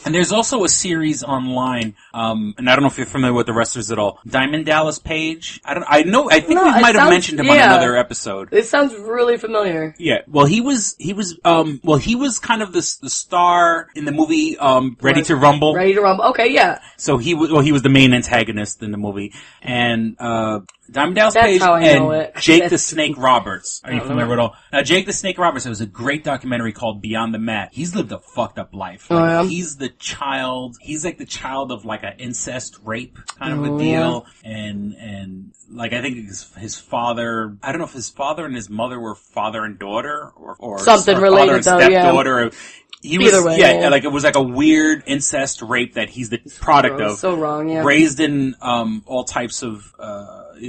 And there's also a series online, and I don't know if you're familiar with the wrestlers at all. Diamond Dallas Page. I think we might have mentioned him on another episode. It sounds really familiar. Yeah. Well, he was kind of the star in the movie, Ready to Rumble. Ready to Rumble. Okay, yeah. So he was the main antagonist in the movie. And, Diamond Dallas That's Page how I know and it. Jake the Snake Roberts. Are you familiar with all? Now, Jake the Snake Roberts, it was a great documentary called Beyond the Mat. He's lived a fucked up life. Like, he's the child, he's like the child of like an incest rape kind of a deal. And like, I think his father, I don't know if his father and his mother were father and daughter or something or related father and though, stepdaughter. He was, Either way, like it was like a weird incest rape that he's the product of. So wrong, Raised in, all types of,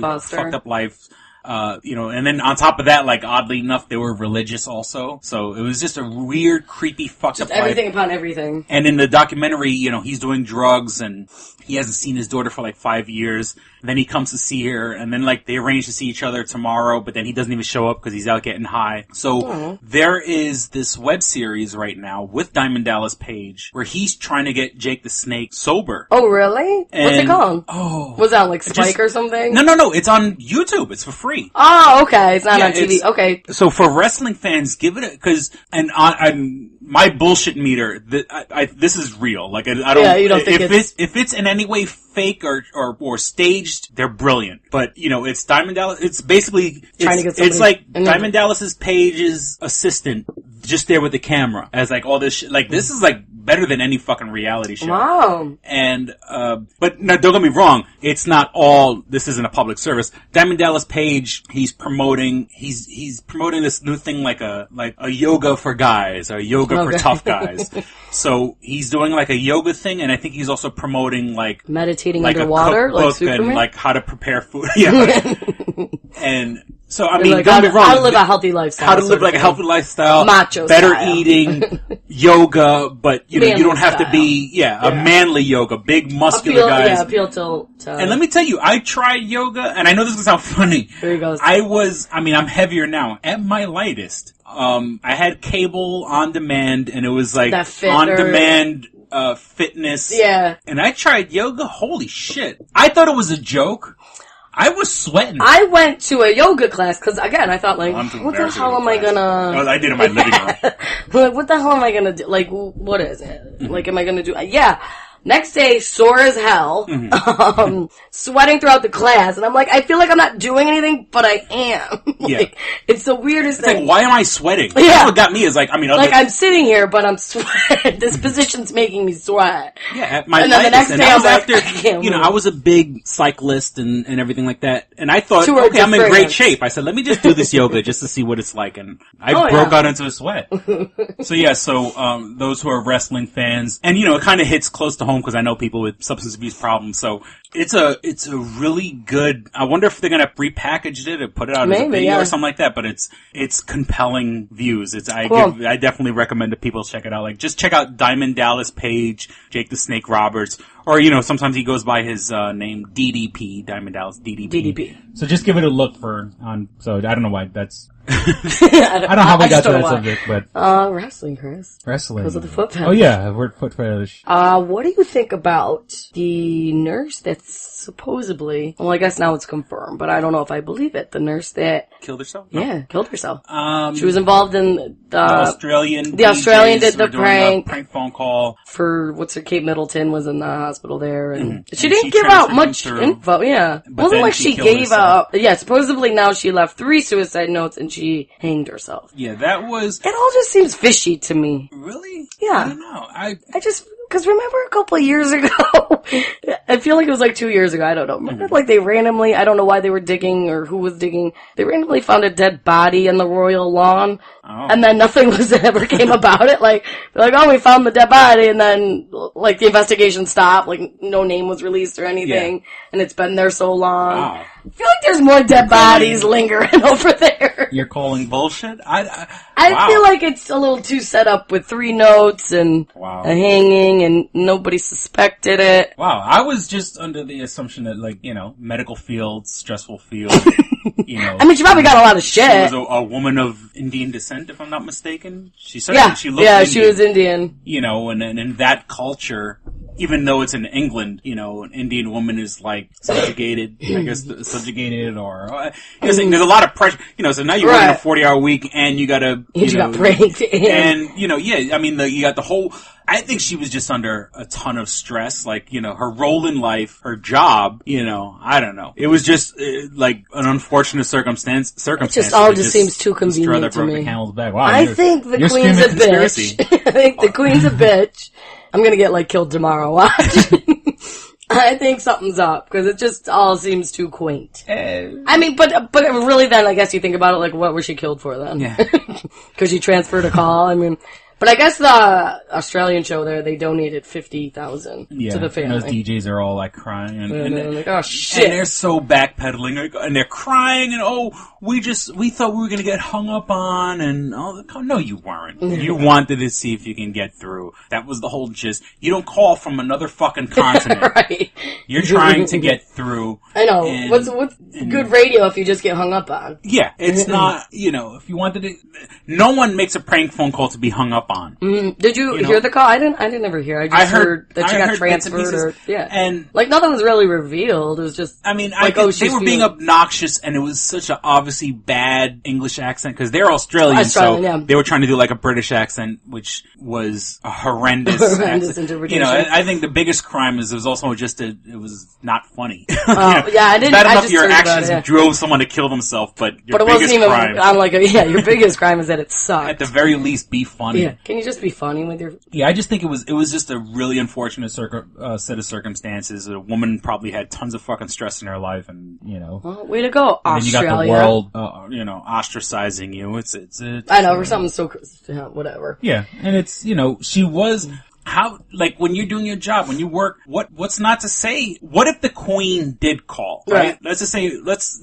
Foster. fucked up life. And then on top of that, like, oddly enough, they were religious also. So it was just a weird, creepy, fucked up life. Everything upon everything. And in the documentary, he's doing drugs and he hasn't seen his daughter for like 5 years. And then he comes to see her and then like they arrange to see each other tomorrow, but then he doesn't even show up because he's out getting high. So there is this web series right now with Diamond Dallas Page where he's trying to get Jake the Snake sober. Oh, really? What's it called? Oh. Was that like Spike or something? No. It's on YouTube. It's for free. Oh, okay. It's not on TV. Okay. So for wrestling fans, give it my bullshit meter. This is real. Like I don't. Yeah, you don't think if it's in any way fake or staged, they're brilliant. But it's Diamond Dallas. It's basically trying to get somebody. It's like Diamond Dallas's Page's assistant, just there with the camera as like all this shit. Like this is like better than any fucking reality show. Wow. And but no, don't get me wrong. It's not all. This isn't a public service. Diamond Dallas Page. He's promoting this new thing like a yoga for guys or yoga for tough guys. So he's doing like a yoga thing, and I think he's also promoting like meditating like underwater, a cookbook like Superman? and like how to prepare food. Yeah. And so I mean, like, don't get me wrong. How to live a healthy lifestyle. How to live like a healthy lifestyle. Macho better style. eating, yoga, but you Manly don't have style. to be a manly yoga, big muscular guys. Appeal to. And let me tell you, I tried yoga, and I know this is gonna sound funny. There he goes. I'm heavier now. At my lightest, I had cable on demand, and it was like on demand fitness. Yeah. And I tried yoga. Holy shit! I thought it was a joke. I was sweating. I went to a yoga class because, again, I thought, like, what the hell am I gonna... No, I did it in my living room. Like, what the hell am I gonna do? Like, what is it? Like, am I gonna do... Yeah. Next day, sore as hell, sweating throughout the class, and I'm like, I feel like I'm not doing anything, but I am. Like, it's the weirdest thing. Like, why am I sweating? Yeah. That's what got me is like, I mean... I'm sitting here, but I'm sweating. This position's making me sweat. Yeah, at my and then the next day, I'm like, I can't move. I was a big cyclist and everything like that, and I thought, Two words okay, I'm in of great France. shape. I said, let me just do this yoga just to see what it's like, and I broke out into a sweat. So those who are wrestling fans, and it kind of hits close to home because I know people with substance abuse problems, so it's a really good. I wonder if they're gonna repackage it and put it out as a video or something like that. But it's compelling views. I definitely recommend that people check it out. Like just check out Diamond Dallas Page, Jake the Snake Roberts, or sometimes he goes by his name DDP, Diamond Dallas DDP. So just give it a look So I don't know why that's. I don't know how we got to that subject, but wrestling, Chris. Wrestling. Because of the foot fetish. Oh yeah, we're foot fetish. What do you think about the nurse that's supposedly, well, I guess now it's confirmed, but I don't know if I believe it, the nurse that killed herself? Yeah, killed herself. She was involved in the Australian. The Australian did the prank. Prank phone call. For, Kate Middleton was in the hospital there, and she didn't give out much info, It wasn't like she gave out, supposedly now she left 3 suicide notes and she hanged herself. Yeah, that was... It all just seems fishy to me. Really? Yeah. I don't know. I just... Because remember a couple of years ago, I feel like it was like 2 years ago, I don't know. Remember, like they randomly, I don't know why they were digging or who was digging, they randomly found a dead body in the royal lawn, and then nothing ever came about it. Like, they're like, oh, we found the dead body, and then, like, the investigation stopped, like, no name was released or anything, and it's been there so long. Wow. I feel like there's more dead bodies lingering over there. You're calling bullshit? I feel like it's a little too set up with 3 notes and a hanging and nobody suspected it. Wow, I was just under the assumption that, like, medical field, stressful field, I mean, she probably got a lot of shit. She was a woman of Indian descent, if I'm not mistaken. She looked Indian. She was Indian. And in that culture, even though it's in England, you know, an Indian woman is like subjugated, I guess, subjugated or, there's a lot of pressure, you know, so now you're working a 40-hour week and you gotta, you know, got pranked. And, you know, I mean, you got the whole, I think she was just under a ton of stress, like, you know, her role in life, her job, you know, I don't know. It was just, like, an unfortunate circumstance. It just all just seems too convenient to me. Wow, I think the Queen's a bitch. I think the Queen's a bitch. I'm gonna get, like, killed tomorrow. Watch. I think something's up, because it just all seems too quaint. I mean, but really then, I guess you think about it, like, what was she killed for then? Yeah. Because she transferred a call, I mean... But I guess the Australian show there, they donated $50,000 to the family. And those DJs are all like crying and they're like, oh shit. And they're so backpedaling and they're crying and we thought we were gonna get hung up on and no you weren't. You wanted to see if you can get through. That was the whole gist. You don't call from another fucking continent. Right. You're trying to get through. I know. What's good radio if you just get hung up on? Yeah, it's not, you know, if you wanted to, no one makes a prank phone call to be hung up on. Did you hear the call? I didn't ever hear. I just heard that she got transferred and like nothing was really revealed. It was just, I mean, like, they were being obnoxious and it was such an obviously bad English accent because they're Australian, so they were trying to do like a British accent, which was a horrendous accent. You know, I think the biggest crime is it was also just it was not funny. I didn't. Bad enough your actions drove someone to kill themselves, but your biggest crime. I'm like, your biggest crime is that it sucked. At the very least, be funny. Yeah. Can you just be funny with your... Yeah, I just think it was just a really unfortunate set of circumstances. A woman probably had tons of fucking stress in her life and, you know... Well, way to go, Australia. And then you got the world, you know, ostracizing you. It's I know, for something so... whatever. Yeah, and it's, you know, she was... How, like, when you're doing your job, when you work, what's not to say? What if the Queen did call, right? Let's just say, let's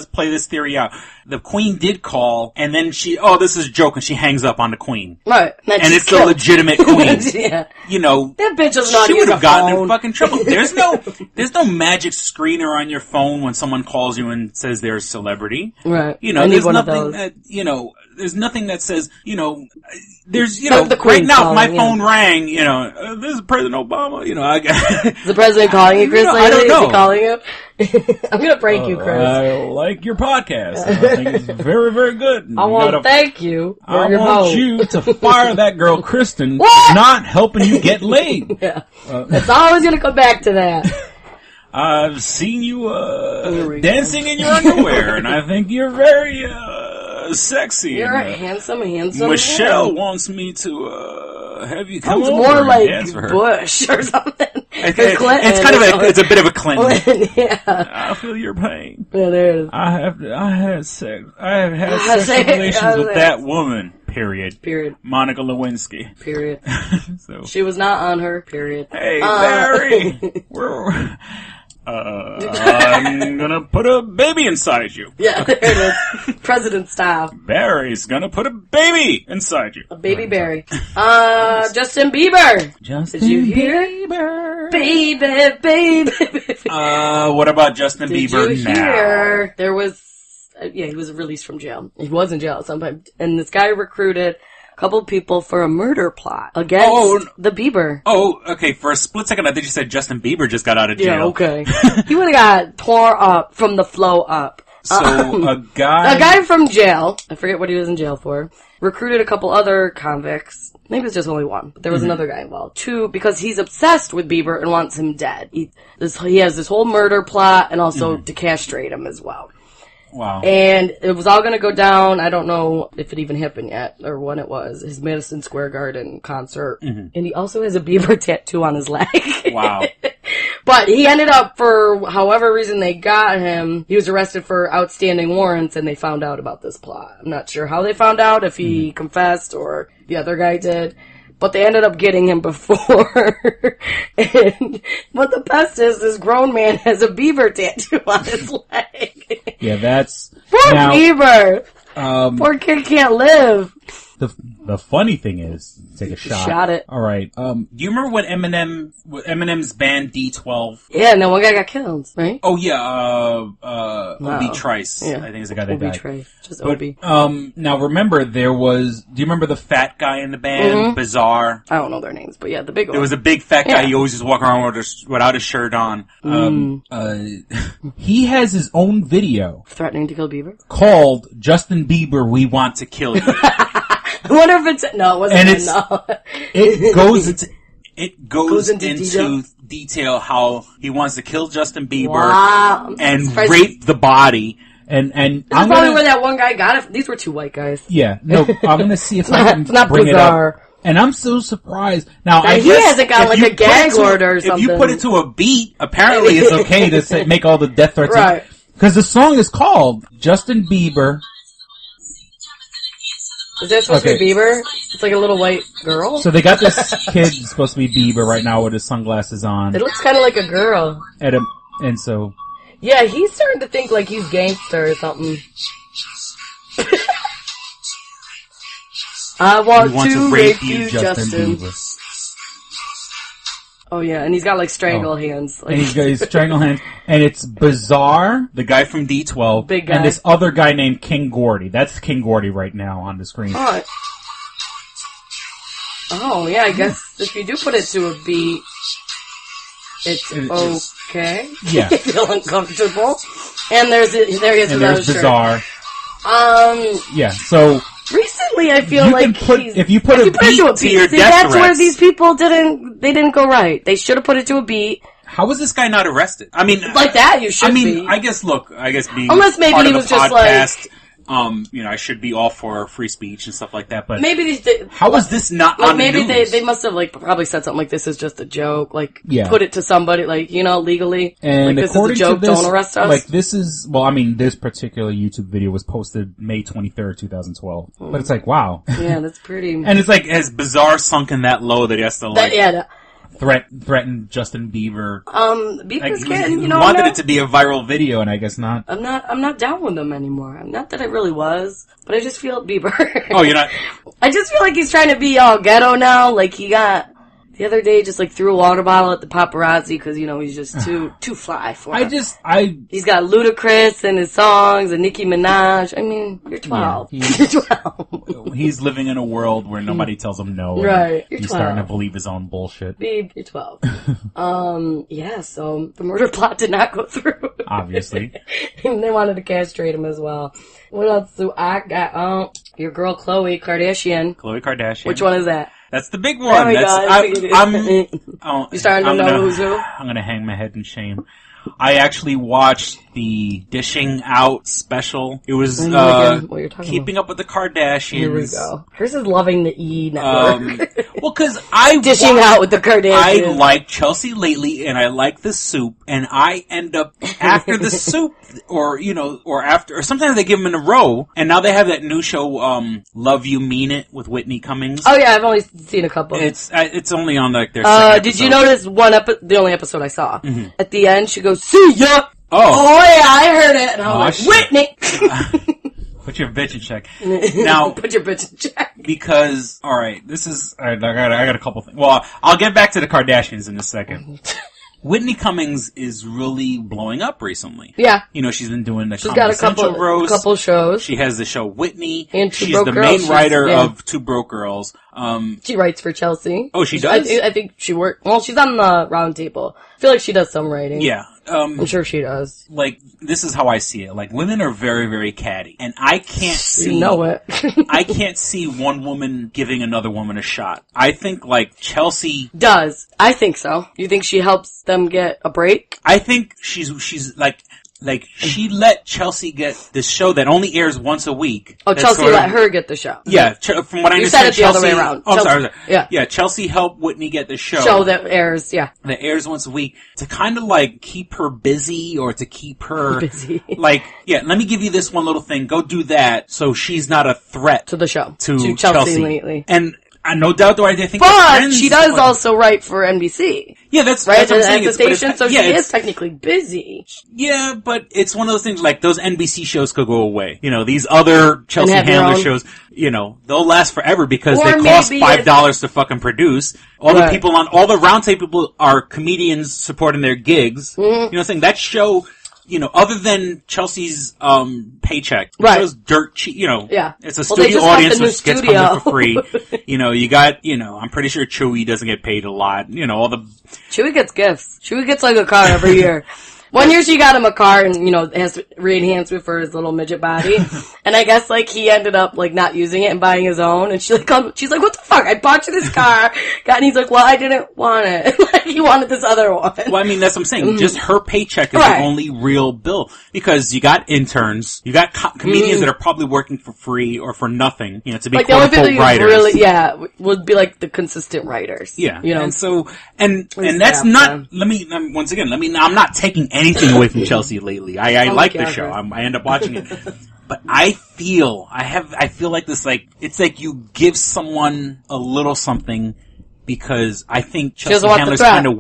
play this theory out. The Queen did call, and then this is a joke, and she hangs up on the Queen. Right. And it's a legitimate Queen. Yeah. You know. That bitch was not She would have gotten in fucking trouble. There's no magic screener on your phone when someone calls you and says they're a celebrity. Right. You know, there's nothing that, you know, there's nothing that says, you know, there's, you know, right now if my phone rang, you know, this is President Obama, you know, Is the president calling you, Chris? I don't know. Is he calling you? I'm gonna prank you, Chris. I like your podcast. I think it's very, very good. I want to thank you for your want vote. you to fire that girl, Kristyn, not helping you get laid. Yeah. It's always gonna come back to that. I've seen you, dancing in your underwear, and I think you're very, sexy. You're a handsome Michelle man. wants me to have you come over more and like dance for her. Bush or something. It's kind of it's a bit of a Clinton. Yeah. I feel your pain. Yeah, there it is. I have had sexual relations with that woman. Period. Monica Lewinsky. Period. So she was not on her. Period. Hey, Barry. I'm gonna put a baby inside you. Yeah, there it is. President style. Barry's gonna put a baby inside you. A baby Barry. Justin Bieber. Did you hear? Bieber. Baby. What about Justin Bieber Did you hear? There was, he was released from jail. He was in jail at some point. And this guy recruited a couple people for a murder plot against the Bieber. Oh, okay. For a split second, I think you said Justin Bieber just got out of jail. Yeah, okay. He would have got tore up from the flow up. So a guy from jail, I forget what he was in jail for, recruited a couple other convicts. Maybe it's just only one, but there was another guy involved. Two, because he's obsessed with Bieber and wants him dead. He has this whole murder plot and also to castrate him as well. Wow. And it was all going to go down. I don't know if it even happened yet or when it was. His Madison Square Garden concert. And he also has a Bieber tattoo on his leg. Wow. But he ended up, for however reason they got him, he was arrested for outstanding warrants and they found out about this plot. I'm not sure how they found out, if he confessed or the other guy did. But they ended up getting him before. But the best is this grown man has a Bieber tattoo on his leg. Yeah, that's... Poor Bieber! Poor kid can't live. The funny thing is, take a shot. Shot it. All right. Do you remember what Eminem's band D12? Yeah, no, one guy got killed, right? Oh yeah, Obi Trice. Yeah. I think is the guy that died. Obi Trice. Just Obi. Now remember, do you remember the fat guy in the band? Bizarre. I don't know their names, but yeah, the big one. There was a big fat guy. He always just walk around without his shirt on. He has his own video Threatening to kill Bieber? called Justin Bieber, We Want to Kill You. I wonder if it's... No, it wasn't. And no. It goes into detail how he wants to kill Justin Bieber Wow. and rape the body. And This is probably where that one guy got it. These were two white guys. Yeah, no, I'm gonna see if I can It's not bring bizarre. it up. And I'm so surprised. Now, He hasn't got like a gag order or something. If you put it to a beat, apparently it's okay to make all the death threats. Right. Because the song is called Justin Bieber. Is that supposed to be Bieber? It's like a little white girl? So they got this kid supposed to be Bieber right now with his sunglasses on. It looks kind of like a girl. And so... Yeah, he's starting to think like he's gangster or something. I want to rape you, Justin. Bieber. Oh yeah, and he's got like strangle hands. Like. And he's got his strangle hands. And it's Bizarre, the guy from D12, big guy, and this other guy named King Gordy. That's King Gordy right now on the screen. Oh yeah, I guess if you do put it to a beat, it's okay. Yeah. You feel uncomfortable. And there he is and without there's a Bizarre. shirt. Yeah, so... Recently, I feel like if you put a beat to your see, death that's threats. where these people didn't go right. They should have put it to a beat. How was this guy not arrested? I mean, like that, you should be. I guess being unless maybe part he of was the just podcast, I should be all for free speech and stuff like that. But maybe how was this not like on maybe the news? they must have like probably said something like this is just a joke, like Yeah. put it to somebody like legally. And like this is a according joke, to this, don't arrest us. like this is this particular YouTube video was posted May 23rd, 2012. But it's like, wow. Yeah, that's pretty. And it's like as Bizarre sunken that low that he has to threaten Justin Bieber. Bieber's getting, he wanted it to be a viral video, and I guess not. I'm not down with him anymore. Not that I really was, but I just feel Bieber. Oh, you're not? I just feel like he's trying to be all ghetto now. Like he got the other day, just like threw a water bottle at the paparazzi because he's just too fly for him. He's got Ludacris in his songs and Nicki Minaj. I mean, you're 12. Yeah, you're 12. He's living in a world where nobody tells him no. Right. He's starting to believe his own bullshit. Babe, you're 12. Yeah, so the murder plot did not go through. Obviously. And they wanted to castrate him as well. What else do I got? Your girl Khloe Kardashian. Khloe Kardashian. Which one is that? That's the big one. You starting to know who's who? I'm gonna hang my head in shame. I actually watched the Dishing Out special. It was Keeping Up with the Kardashians. Here we go. Hers is loving the E network. Because Dishing Out with the Kardashians. I like Chelsea lately, and I like the soup, and I end up after the soup, or sometimes they give them in a row, and now they have that new show, Love You Mean It with Whitney Cummings. Oh yeah, I've only seen a couple. It's only on like their second did you notice the only episode I saw? Mm-hmm. At the end, she goes, "See ya." Oh yeah, I heard it. And I was like, Whitney. Put your bitch in check. Now, put your bitch in check. Because, alright, I got a couple things. Well, I'll get back to the Kardashians in a second. Whitney Cummings is really blowing up recently. Yeah. She's been doing the She's got a couple shows. She has the show Whitney. And She's the main writer of Two Broke Girls. She writes for Chelsea. Oh, she does? I think she works. Well, she's on the round table. I feel like she does some writing. Yeah. I'm sure she does. Like, this is how I see it. Like, women are very, very catty. And I can't see... You know it. I can't see one woman giving another woman a shot. I think, like, Chelsea... Does. I think so. You think she helps them get a break? I think she's like she let Chelsea get this show that only airs once a week. Oh, Chelsea let her get the show. Yeah, from what I understand, you said it the Chelsea, other way around. Oh, Chelsea, sorry. Yeah, Chelsea helped Whitney get the show. Show that airs, yeah. That airs once a week to kind of like keep her busy or to keep her busy. Like, yeah, let me give you this one little thing. Go do that, so she's not a threat to the show to Chelsea lately. And No doubt, though, I think. But she does also write for NBC. Yeah, that's right. That's what I'm saying. At the station, so she is technically busy. Yeah, but it's one of those things like those NBC shows could go away. You know, these other Chelsea Handler shows, you know, they'll last forever because they cost $5 to fucking produce. All the people all the roundtable people are comedians supporting their gigs. You know what I'm saying? That show, you know, other than Chelsea's paycheck, the show's dirt cheap, you know. Yeah. It's a studio audience which gets come there for free. You know, you got, you know, I'm pretty sure Chewy doesn't get paid a lot. You know, all the... Chewy gets gifts. Chewy gets like a car every year. One year she got him a car and, you know, has re-enhancement for his little midget body. And I guess, like, he ended up, like, not using it and buying his own. And she's like, what the fuck? I bought you this car. And he's like, well, I didn't want it. Like, he wanted this other one. Well, I mean, that's what I'm saying. Just her paycheck is the only real bill. Because you got interns, you got comedians that are probably working for free or for nothing, you know, to be like quote-unquote writers. Really, would be, like, the consistent writers. Yeah. You know? And so, and that's not, once again, I'm not taking anything away from Chelsea lately. I like the show. I end up watching it. But I feel like this, like, it's like you give someone a little something because I think Chelsea Handler's kind of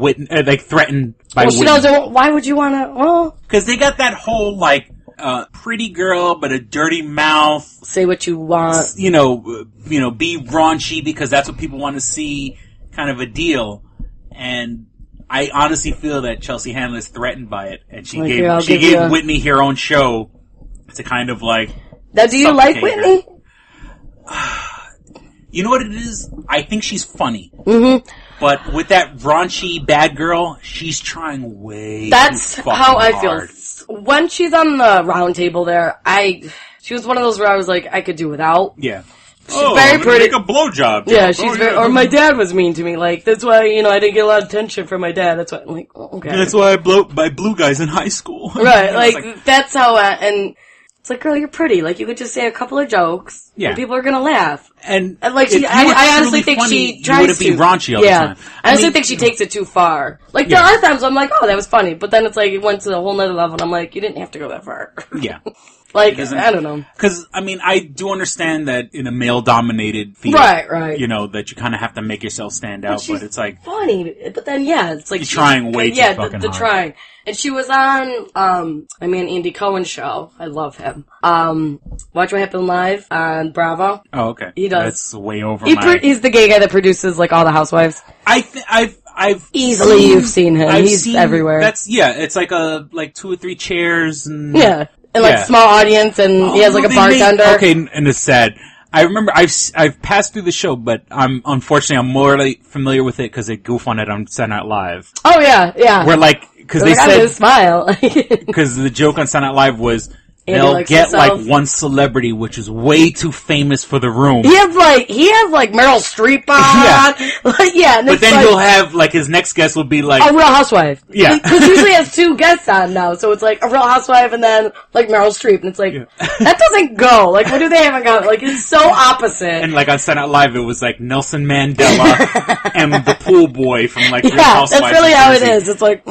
threatened by Whitney. She doesn't, why would you want to, well? Because they got that whole, like, pretty girl, but a dirty mouth. Say what you want. You know, be raunchy because that's what people want to see, kind of a deal. And I honestly feel that Chelsea Handler is threatened by it, and she gave Whitney her own show to kind of like. Now, do you like Whitney? You know what it is? I think she's funny. Mm-hmm. But with that raunchy bad girl, she's trying way. That's too how I hard. Feel. When she's on the round table there, she was one of those where I was like, I could do without. Yeah. She's very pretty. Make a blowjob. Yeah, she's very. Or my dad was mean to me. Like that's why I didn't get a lot of attention from my dad. That's why I'm like, okay. That's why I blew guys in high school. Right, like that's how. And it's like, girl, you're pretty. Like you could just say a couple of jokes, and people are gonna laugh. And like, I honestly think she tries to be raunchy all the time. I honestly think she takes it too far. Like there are times I'm like, oh, that was funny, but then it's like it went to a whole nother level, and I'm like, you didn't have to go that far. Yeah. Like, I don't know. Because, I mean, I do understand that in a male-dominated field, right. You know, that you kind of have to make yourself stand out, but it's like... funny, but then, it's like... You're trying way too fucking hard. Trying. And she was on, Andy Cohen's show. I love him. Watch What Happened Live on Bravo. Oh, okay. He does. That's way over he's the gay guy that produces, like, all the Housewives. I've easily you've seen him. He's everywhere. It's like 2 or 3 chairs and... Yeah. And like small audience, and he has like a bartender. And it's sad. I remember I've passed through the show, but I'm more familiar with it because they goof on it on Saturday Night Live. Oh yeah. Where because they said smile because the joke on Saturday Night Live was. They'll get like one celebrity, which is way too famous for the room. He has like Meryl Streep on. But then he'll have like his next guest will be like a Real Housewife. Yeah, because usually has 2 guests on now, so it's like a Real Housewife and then like Meryl Streep, and it's like that doesn't go. Like what do they have in common? Like it's so opposite. And like on Saturday Night Live, it was like Nelson Mandela and the pool boy from like Real Housewives. That's really how it is. It's like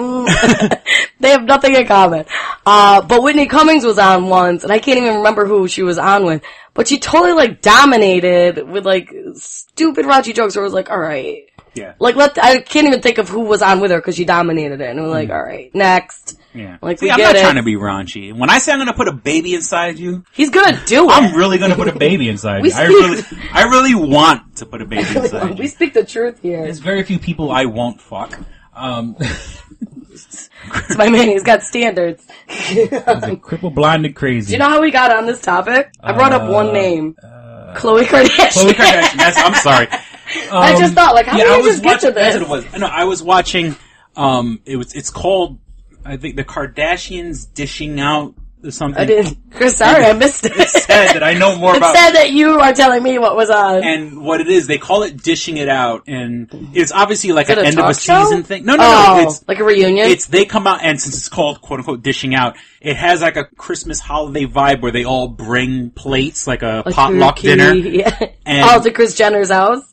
they have nothing in common. But Whitney Cummings was on once, and I can't even remember who she was on with, but she totally like dominated with like stupid raunchy jokes where it was like, alright. Yeah. Like I can't even think of who was on with her because she dominated it, and it was like, alright, next. Yeah. Like, see, I'm not trying to be raunchy. When I say I'm gonna put a baby inside you, he's gonna do it. I'm really gonna put a baby inside you. I really want to put a baby inside you. We speak the truth here. There's very few people I won't fuck. It's my man, he's got standards. Cripple, blind, and crazy. Do you know how we got on this topic? I brought up one name. Khloe Kardashian. Khloe Kardashian, I'm sorry. I just thought, like, how did I just get to this? That's what it was. No, I was watching, it's called, I think, The Kardashians Dishing Out or something. I didn't. Chris, sorry, I missed it. It's sad that I know more about. It's sad that you are telling me what was on. And what it is, they call it Dishing It Out, and it's obviously like an end of a show? season thing. No, it's like a reunion. They come out, and since it's called quote unquote Dishing Out, it has like a Christmas holiday vibe where they all bring plates, like a potluck dinner. Yeah. And to Kris Jenner's house.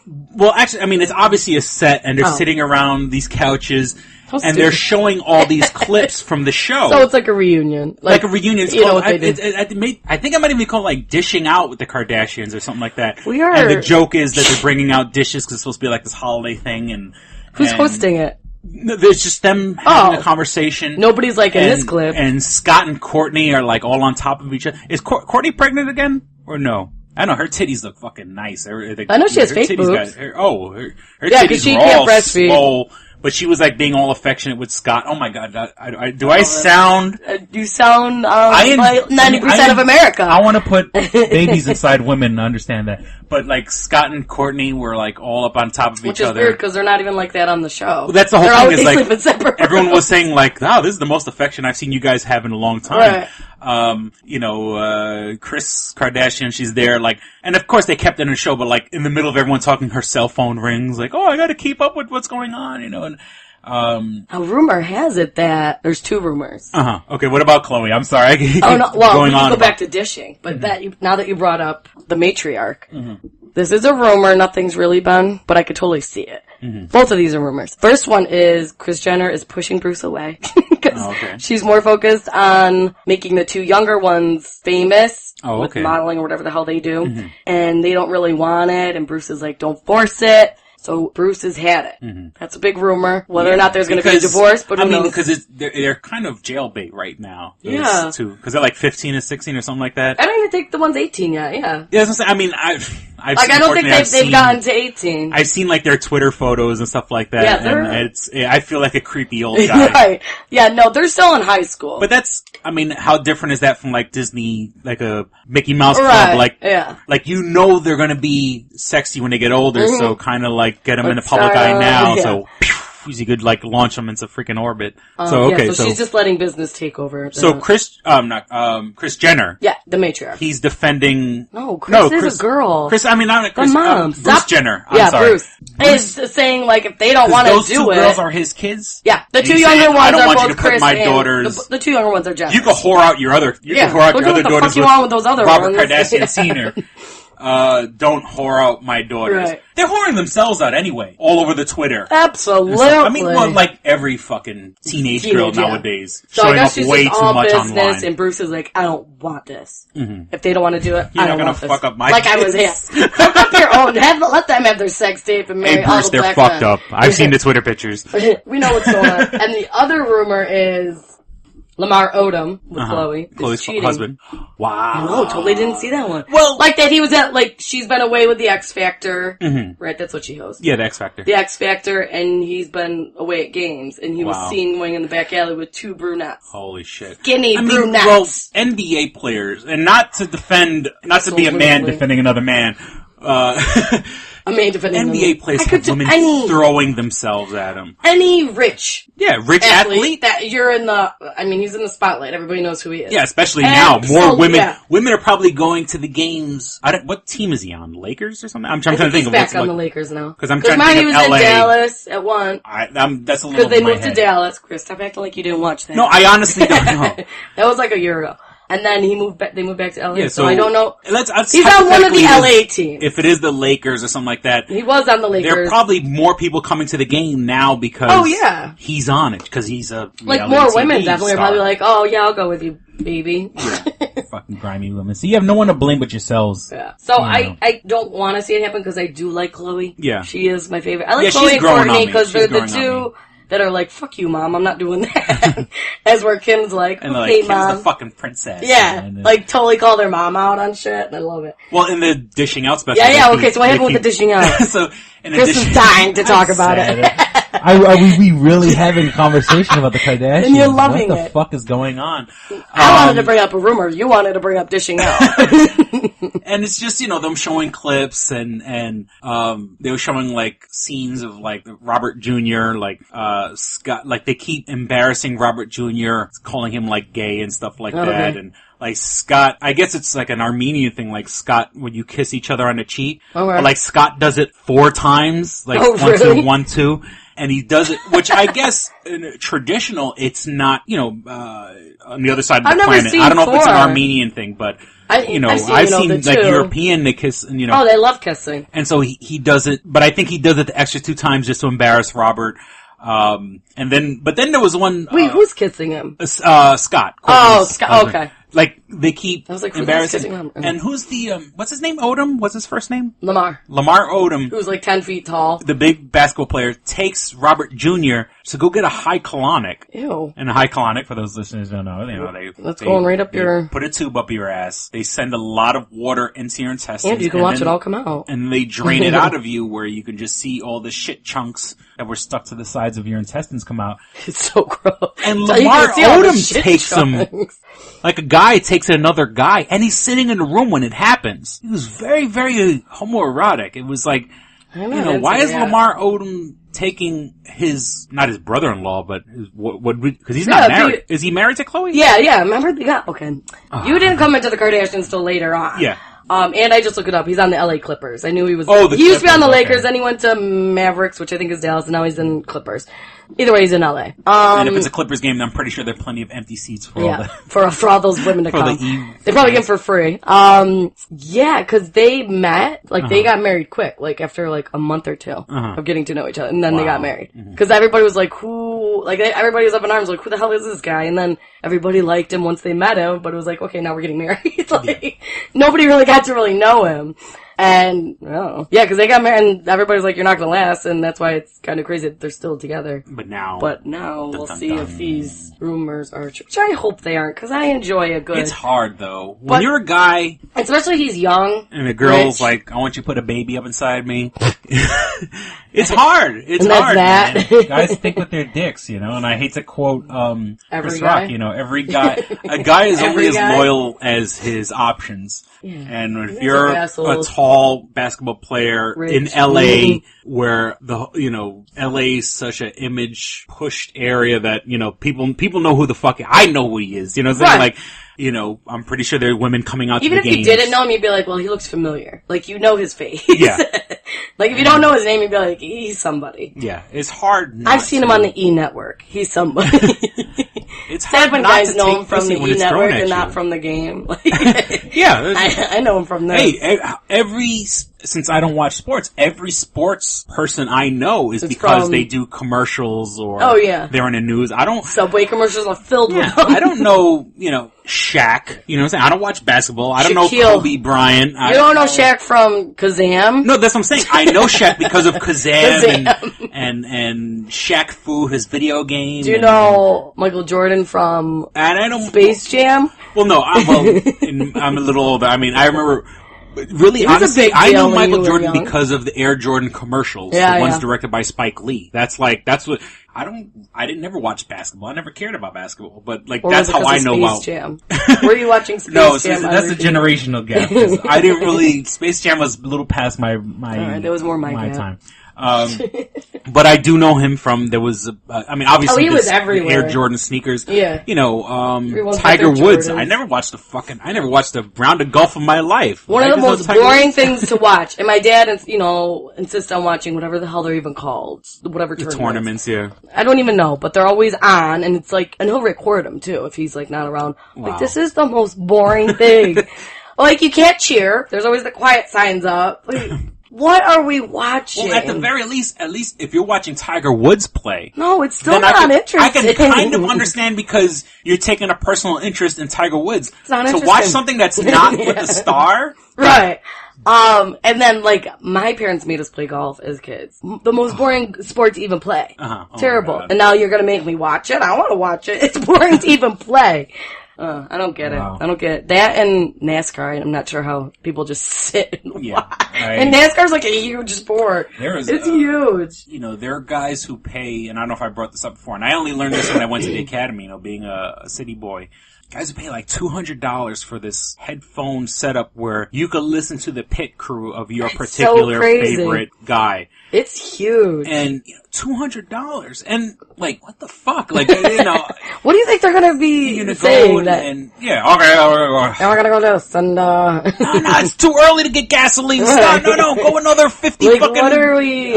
Well, actually, I mean, it's obviously a set, and they're sitting around these couches, and they're showing all these clips from the show. So it's like a reunion. Like a reunion. It's you called, know what they did. I think I might even call it like dishing out with the Kardashians or something like that. We are. And the joke is that they're bringing out dishes because it's supposed to be like this holiday thing. And who's hosting it? There's just them having a conversation. Nobody's like in this clip. And Scott and Courtney are like all on top of each other. Is Courtney pregnant again? Or no? I know her titties look fucking nice. I know she has fake boobs. Her titties were all swole. But she was like being all affectionate with Scott. Oh my god, do I sound? You sound like 90% of America. I want to put babies inside women to understand that. But like Scott and Courtney were like all up on top of each other. Which is weird because they're not even like that on the show. Well, that's the whole thing. Is like sleeping separate. Everyone was saying like, "Wow, this is the most affection I've seen you guys have in a long time." Right. Kris Kardashian, she's there, like, and of course they kept it in the show, but like in the middle of everyone talking, her cell phone rings, like, oh, I gotta keep up with what's going on, and, a rumor has it that there's 2 rumors. Okay, what about Khloe? I'm sorry. We can go back to dishing, but now that you brought up the matriarch, this is a rumor, nothing's really been, but I could totally see it. Both of these are rumors. First one is Kris Jenner is pushing Bruce away because she's more focused on making the 2 younger ones famous with modeling or whatever the hell they do, and they don't really want it, and Bruce is like, don't force it. So Bruce has had it. That's a big rumor. Whether or not there's going to be a divorce, but who knows? Because they're kind of jailbait right now. Yeah. Because they're like 15 and 16 or something like that. I don't even think the one's 18 yet. Yeah. Yeah, I mean, I've like, I don't think they've gotten to 18. I've seen like their Twitter photos and stuff like that. Yeah, I feel like a creepy old guy. Right. Yeah, no, they're still in high school. But I mean, how different is that from like Disney, like a Mickey Mouse Club? Like, like, you know they're gonna be sexy when they get older, so kind of like get them in the public eye now, so you could like launch them into freaking orbit. So she's just letting business take over. So Kris Jenner. Yeah, the matriarch. He's defending. Kris is a girl. Bruce Jenner. I'm sorry. Bruce is saying like if they don't want to do it. Those 2 girls are his kids. Yeah, the 2 younger ones are both Kris my daughters. The 2 younger ones are Jenner. You can whore out your other. You can whore out your other daughters. What the fuck you want with those other Robert ones? Kardashian Sr. Don't whore out my daughters. Right. They're whoring themselves out anyway, all over the Twitter. Absolutely. I mean, like every fucking teenage girl nowadays, so showing I guess off way too much online. And Bruce is like, I don't want this. If they don't want to do it, You're I don't not want gonna this. fuck up my like kids. I was, fuck up your own. Let them have their sex tape and marry Hey, Bruce, all the they're black fucked men. up. I've seen the Twitter pictures. We know what's going on. And the other rumor is Lamar Odom with Chloe's cheating. husband. Wow. No, totally didn't see that one. Well, like that he was at, like, she's been away with the X Factor. Right, that's what she hosts. Yeah, the X Factor. The X Factor, and he's been away at games, and he was seen going in the back alley with 2 brunettes. Holy shit. Skinny brunettes. Well, NBA players, and not to be a man defending another man, I mean, NBA players have women throwing themselves at him. Any rich athlete that you're in he's in the spotlight. Everybody knows who he is. Yeah, especially now. More women. Yeah. Women are probably going to the games. What team is he on? Lakers or something? I'm trying to think of what's on the Lakers now. Because I'm trying to think of LA. He was in Dallas at one. That's a little because they moved to Dallas. Chris, stop acting like you didn't watch that. No, I honestly don't know. That was like a year ago. And then they moved back to LA, yeah, so I don't know. He's on one of the LA teams. If it is the Lakers or something like that. He was on the Lakers. There are probably more people coming to the game now because he's on it, because he's a like more women definitely are probably like, oh yeah, I'll go with you, baby. Yeah. Fucking grimy women. So you have no one to blame but yourselves. Yeah. So I don't want to see it happen because I do like Khloe. Yeah. She is my favorite. I like Khloe and Courtney because they're the 2 that are like, fuck you, mom, I'm not doing that. As where Kim's like, and okay, Kim's mom. the fucking princess. Yeah, like totally call their mom out on shit, and I love it. Well, in the dishing out special. Yeah, okay, so what happened with the dishing out? So, Chris is dying to talk about it. Are we really having a conversation about the Kardashians? And you're loving What the fuck is going on? I wanted to bring up a rumor. You wanted to bring up dishing out. And it's just, them showing clips and they were showing like scenes of like Robert Jr., like, Scott, like they keep embarrassing Robert Jr., calling him like gay and stuff like that. And like Scott, I guess it's like an Armenian thing, like Scott, when you kiss each other on the cheek. Or like Scott does it 4 times, like 1, 2, 1, 2. And he does it, which I guess traditional, it's not, on the other side of the planet. I don't know if it's an Armenian thing, but I've seen like European they kiss, and Oh, they love kissing. And so he does it, but I think he does it the extra 2 times just to embarrass Robert. But then there was one. Wait, who's kissing him? Scott. Oh, Scott. Okay. Like they keep embarrassing him. And who's the what's his name? Odom? What's his first name? Lamar Odom, who's like 10 feet tall. The big basketball player takes Robert Jr. to go get a high colonic. Ew. And a high colonic, for those listeners who don't know, that's going right up your. Put a tube up your ass. They send a lot of water into your intestines. And you can watch it all come out. And they drain it out of you, where you can just see all the shit chunks that were stuck to the sides of your intestines come out. It's so gross. And Lamar Odom takes them. Like a guy takes another guy, and he's sitting in the room when it happens. He was very, very homoerotic. It was like, why is Lamar Odom taking not his brother-in-law, but because he's not married. Is he married to Chloe? Yeah. Remember? Okay. You didn't come into the Kardashians till later on. Yeah. And I just looked it up. He's on the LA Clippers. I knew he was. Oh, he used to be on the Lakers, then he went to Mavericks, which I think is Dallas, and now he's in Clippers. Either way, he's in LA. And if it's a Clippers game, I'm pretty sure there are plenty of empty seats for all the... for all those women to come. They probably get them for free. Cause they met, they got married quick, after a month or 2 of getting to know each other, and then they got married. Cause everybody was like, everybody was up in arms, like, who the hell is this guy? And then everybody liked him once they met him, but it was like, okay, now we're getting married. Nobody really got to really know him. And, cause they got married, and everybody's like, you're not gonna last, and that's why it's kind of crazy that they're still together. But now we'll see if these rumors are true. Which I hope they aren't, cause I enjoy a good... It's hard, though. When you're a guy... Especially he's young. And the girl's like, I want you to put a baby up inside me. It's hard. It's hard, man. Guys think with their dicks, and I hate to quote, Chris Rock, every guy... A guy is only as loyal as his options. Yeah. And if you're a tall basketball player in LA, where LA is such an image pushed area that, people know who the fuck, I know who he is, I'm pretty sure there are women coming out even to the games. Even if you didn't know him, you'd be like, well, he looks familiar. His face. Yeah. If you don't know his name, you'd be like, he's somebody. Yeah. It's hard I've seen him on the E! Network. He's somebody. It's hard when guys know him from the E! Network and not from the game. Yeah. I know him from there. Hey, since I don't watch sports, every sports person I know is because they do commercials or they're in the news. Subway commercials are filled with them. I don't know, Shaq. You know what I'm saying? I don't watch basketball. I don't know Kobe Bryant. You don't know Shaq from Kazam? No, that's what I'm saying. I know Shaq because of Kazam and Shaq Fu, his video game. Do you know Michael Jordan from Space Jam? Well, no. I'm a little older. I mean, I remember... Really, honestly, I know Michael Jordan because of the Air Jordan commercials. The ones directed by Spike Lee. That's what... I didn't never watch basketball. I never cared about basketball. But, that's how I know about... Space Jam? Were you watching Space Jam? No, that's a generational gap. I didn't really... Space Jam was a little past my that was more my time. But I do know him from, there was, obviously, he was everywhere. Air Jordan sneakers. Yeah. Tiger Woods. I never watched the round of golf of my life. One of the most boring things to watch. And my dad, insists on watching whatever the hell they're even called. Whatever tournaments, yeah. I don't even know, but they're always on, and it's and he'll record them too if he's not around. Wow. This is the most boring thing. You can't cheer. There's always the quiet signs up. What are we watching? Well, at the very least, if you're watching Tiger Woods play. No, it's still not interesting. I can kind of understand because you're taking a personal interest in Tiger Woods. It's not interesting. To watch something that's not with the star? Right. And then, my parents made us play golf as kids. The most boring sport to even play. Terrible. And now you're gonna make me watch it? I want to watch it. It's boring to even play. I don't get it. I don't get it. That and NASCAR, I'm not sure how people just sit and watch. And NASCAR's a huge sport. It's huge. There are guys who pay, and I don't know if I brought this up before, and I only learned this when I went to the academy, being a city boy. Guys who pay $200 for this headphone setup where you could listen to the pit crew of your particular favorite guy. It's huge. And $200. And what the fuck? What do you think they're gonna be saying? And okay. we're gonna go this and No, it's too early to get gasoline. No, go another 50 fucking... What are we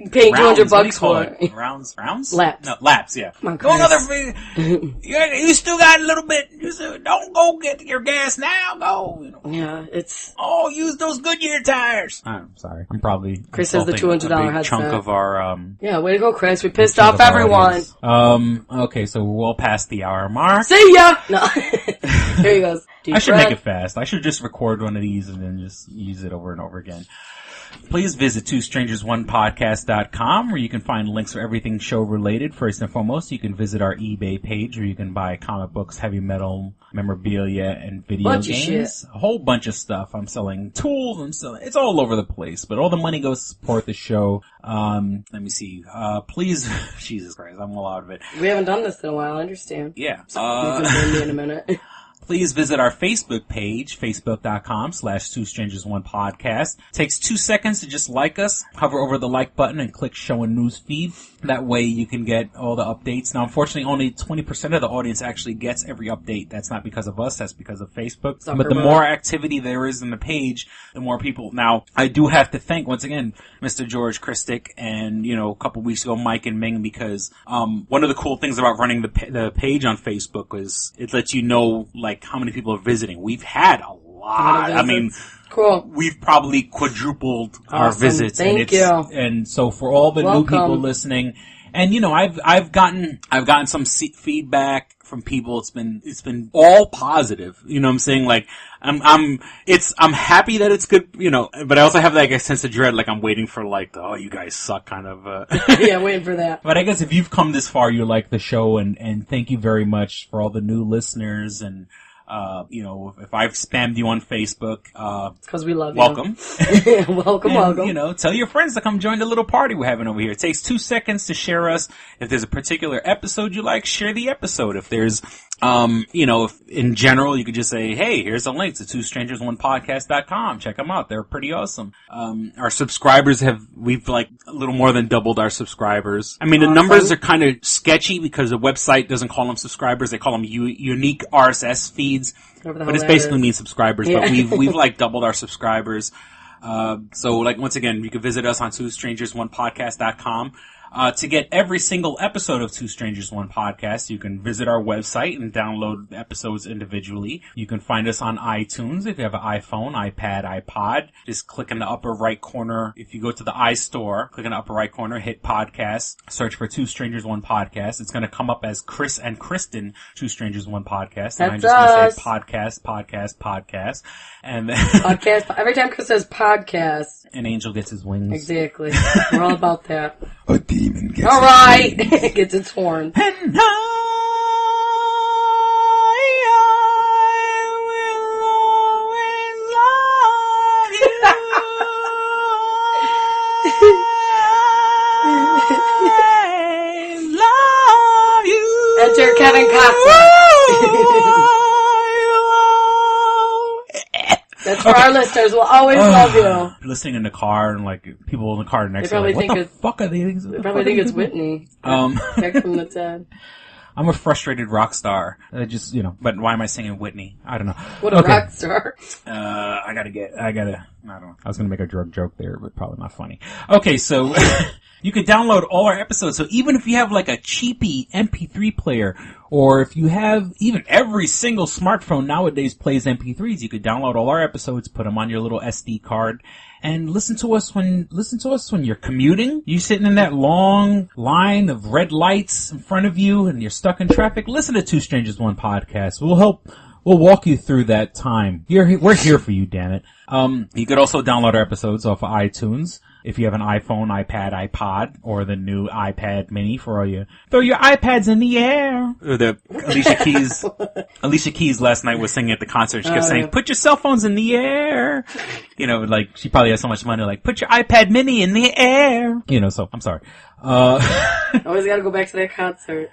you paying $200 for? Rounds? Laps. No, laps, yeah. Come on, go another, you still got a little bit, don't go get your gas now, go. Yeah, it's... Oh, use those Goodyear tires. I'm sorry. I'm probably Chris has the $200 headset. Chunk of our, Yeah, way to go, Chris. We pissed off everyone. Okay, so we're well past the hour mark. See ya! No. Here he goes. I should make it fast. I should just record one of these and then just use it over and over again. Please visit twostrangersonepodcast.com where you can find links for everything show related. First and foremost, you can visit our eBay page where you can buy comic books, heavy metal, memorabilia, and video games. A whole bunch of stuff. I'm selling tools. It's all over the place, but all the money goes to support the show. Let me see. Please, Jesus Christ, I'm all out of it. We haven't done this in a while, I understand. Yeah. You can join me in a minute. Please visit our Facebook page, facebook.com/twostrangersonepodcast. Takes 2 seconds to just like us. Hover over the like button and click show and news feed. That way you can get all the updates. Now, unfortunately, only 20% of the audience actually gets every update. That's not because of us. That's because of Facebook. But the more activity there is in the page, the more people. Now, I do have to thank, once again, Mr. George Kristyn and, a couple weeks ago, Mike and Ming, because one of the cool things about running the page on Facebook is it lets you know, like, how many people are visiting. We've had a lot. I mean, cool. We've probably quadrupled our visits. Thank you. And so for all the new people listening, and I've gotten some feedback from people. It's been all positive. You know what I'm saying? Like, I'm happy that it's good, but I also have like a sense of dread, like I'm waiting for like, oh, you guys suck kind of, Yeah, waiting for that. But I guess if you've come this far, you like the show, and thank you very much for all the new listeners, and if I've spammed you on Facebook, it's because we love welcome. You. welcome. Tell your friends to come join the little party we're having over here. It takes 2 seconds to share us. If there's a particular episode you like, share the episode. If there's, if in general, you could just say, hey, here's a link to twostrangersonepodcast.com. Check them out. They're pretty awesome. Our subscribers we've like a little more than doubled our subscribers. I mean, the numbers are kind of sketchy because the website doesn't call them subscribers. They call them unique RSS feeds. But it basically means subscribers. Yeah. But we've like doubled our subscribers. So like once again, you can visit us on twostrangersonepodcast.com. To get every single episode of Two Strangers One Podcast, you can visit our website and download episodes individually. You can find us on iTunes if you have an iPhone, iPad, iPod. Just click in the upper right corner. If you go to the iStore, click in the upper right corner, hit podcast, search for Two Strangers One Podcast. It's going to come up as Chris and Kristyn, Two Strangers One Podcast. And I'm just going to say podcast. And then podcast. Every time Chris says podcast, an angel gets his wings. Exactly. We're all about that. A demon gets all right. Gets its horn. And Enter Kevin Costner. That's for our listeners. We'll always love you. Listening in the car and like people in the car next to me, like, what the fuck are these? They probably think it's Whitney. Text from the 10. I'm a frustrated rock star. I just, but why am I singing Whitney? I don't know. What a rock star. I don't know. I was gonna make a drug joke there, but probably not funny. Okay, so you can download all our episodes. So even if you have like a cheapy MP3 player, or if you have even every single smartphone nowadays plays MP3s, you could download all our episodes, put them on your little SD card, and listen to us when you're commuting. You're sitting in that long line of red lights in front of you and you're stuck in traffic. Listen to Two Strangers One Podcast. We'll walk you through that time. We're here for you, damn it. You could also download our episodes off of iTunes. If you have an iPhone, iPad, iPod, or the new iPad mini for all you, throw your iPads in the air. Or Alicia Keys last night was singing at the concert. She kept saying, put your cell phones in the air. Like she probably has so much money, like put your iPad mini in the air. So I'm sorry. Always gotta go back to that concert.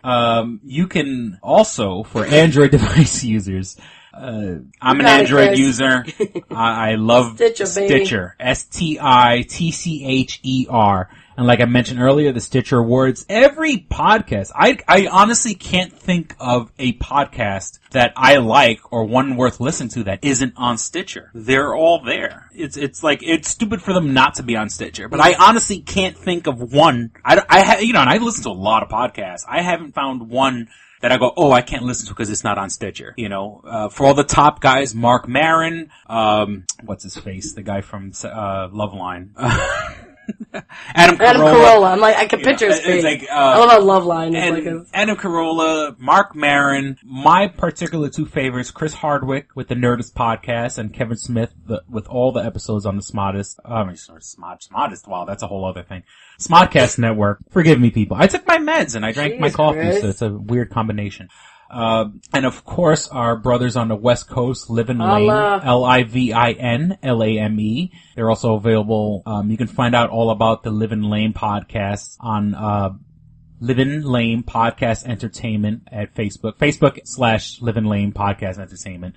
You can also, for Android device users, I'm an Android user. I love Stitcher, baby. Stitcher. Stitcher. And like I mentioned earlier, the Stitcher Awards, every podcast, I honestly can't think of a podcast that I like or one worth listening to that isn't on Stitcher. They're all there. It's like, it's stupid for them not to be on Stitcher, but I honestly can't think of one. And I listen to a lot of podcasts. I haven't found one that I go, oh, I can't listen to because it's not on Stitcher. For all the top guys, Mark Maron, what's his face? The guy from Loveline. Adam Carolla. I'm like, I can picture his face. Like, I love how Loveline is Adam Carolla, Mark Maron. My particular two favorites, Chris Hardwick with the Nerdist podcast, and Kevin Smith with all the episodes on the Smodcast. Wow, that's a whole other thing. Smodcast Network. Forgive me, people. I took my meds and I drank my coffee, so it's a weird combination. And of course, our brothers on the West Coast, Livin Lame, Livinlame. They're also available. You can find out all about the Livin Lame podcast on, Livin Lame Podcast Entertainment at Facebook. Facebook.com/Livin Lame Podcast Entertainment.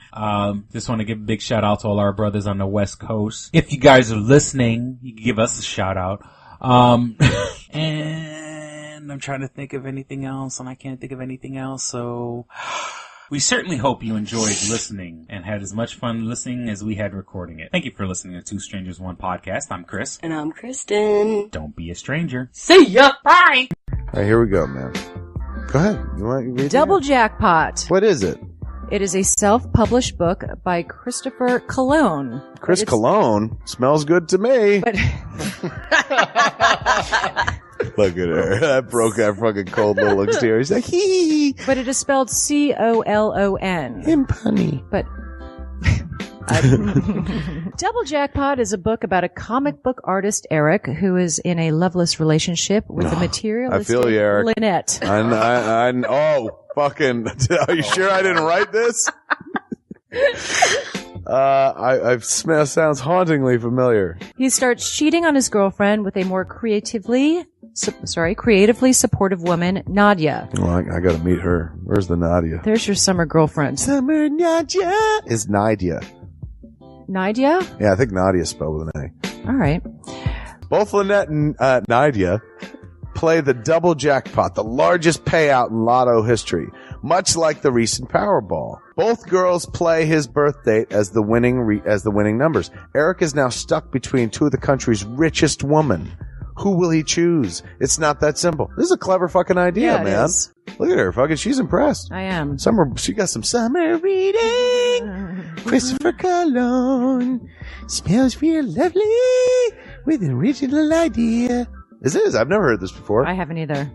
Just want to give a big shout out to all our brothers on the West Coast. If you guys are listening, you can give us a shout out. And I'm trying to think of anything else, and I can't think of anything else, so we certainly hope you enjoyed listening and had as much fun listening as we had recording it. Thank you for listening to Two Strangers, One Podcast. I'm Chris. And I'm Kristyn. Don't be a stranger. See ya! Bye! All right, here we go, man. Go ahead. You want to read Double Jackpot. What is it? It is a self-published book by Christopher Cologne. Chris Cologne? Smells good to me. But look at her. That broke that fucking cold little exterior. He's like, hee. But it is spelled Colon. Him punny. But Double Jackpot is a book about a comic book artist, Eric, who is in a loveless relationship with a materialistic I feel you, Eric. Lynette. Oh, fucking, are you sure I didn't write this? Sounds hauntingly familiar. He starts cheating on his girlfriend with a more creatively supportive woman, Nadia. Well, I gotta meet her. Where's the Nadia? There's your summer girlfriend. Summer Nadia is Nadia. Nadia? Yeah, I think Nadia spelled with an A. All right. Both Lynette and Nadia play the double jackpot, the largest payout in lotto history, much like the recent Powerball. Both girls play his birth date as the winning numbers. Eric is now stuck between two of the country's richest women. Who will he choose? It's not that simple. This is a clever fucking idea, man. Is. Look at her, fucking, she's impressed. I am. She got some summer reading. Christopher Cologne smells real lovely with an original idea. This is. I've never heard this before. I haven't either.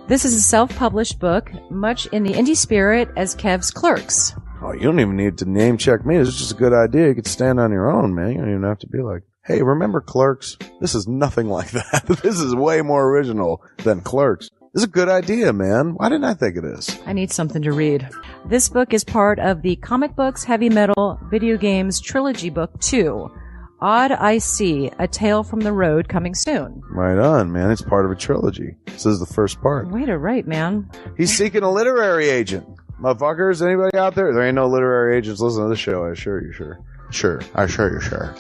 This is a self-published book, much in the indie spirit as Kev's Clerks. Oh, you don't even need to name check me. This is just a good idea. You could stand on your own, man. You don't even have to be like, hey, remember Clerks? This is nothing like that. This is way more original than Clerks. This is a good idea, man. Why didn't I think of this? I need something to read. This book is part of the Comic Books, Heavy Metal, Video Games Trilogy Book 2. Odd I See, A Tale from the Road, coming soon. Right on, man. It's part of a trilogy. This is the first part. Way to write, man. He's seeking a literary agent. Motherfuckers, anybody out there? There ain't no literary agents listening to this show. I assure you, sure. Sure. I assure you, sure.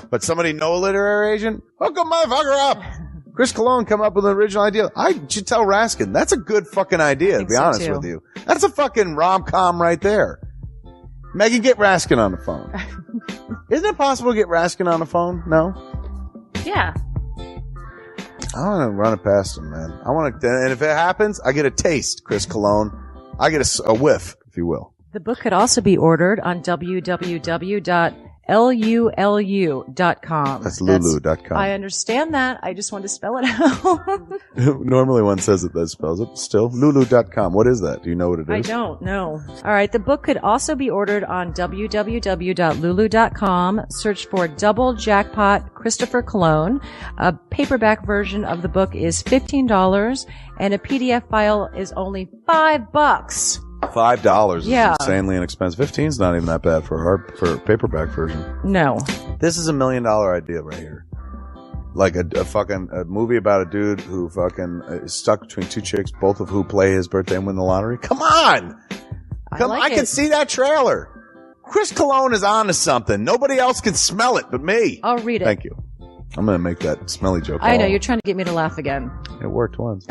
But somebody know a literary agent? Hook a motherfucker up! Chris Cologne come up with an original idea. I should tell Raskin. That's a good fucking idea, to be honest with you. That's a fucking rom-com right there. Megan, get Raskin on the phone. Isn't it possible to get Raskin on the phone? No? Yeah. I want to run it past him, man. And if it happens, I get a taste, Chris Cologne. I get a whiff, if you will. The book could also be ordered on www.lulu.com. That's lulu.com. I understand that. I just want to spell it out. Normally one says it that spells it. Still, lulu.com. What is that? Do you know what it is? I don't know. All right. The book could also be ordered on www.lulu.com. Search for Double Jackpot Christopher Cologne. A paperback version of the book is $15 and a PDF file is only $5. $5 is yeah. Insanely inexpensive. 15's not even that bad for a paperback version. No. This is $1 million idea right here. Like a movie about a dude who fucking is stuck between two chicks, both of who play his birthday and win the lottery. Come on! I can see that trailer. Chris Cologne is on to something. Nobody else can smell it but me. I'll read it. Thank you. I'm going to make that smelly joke. I know, you're trying to get me to laugh again. It worked once.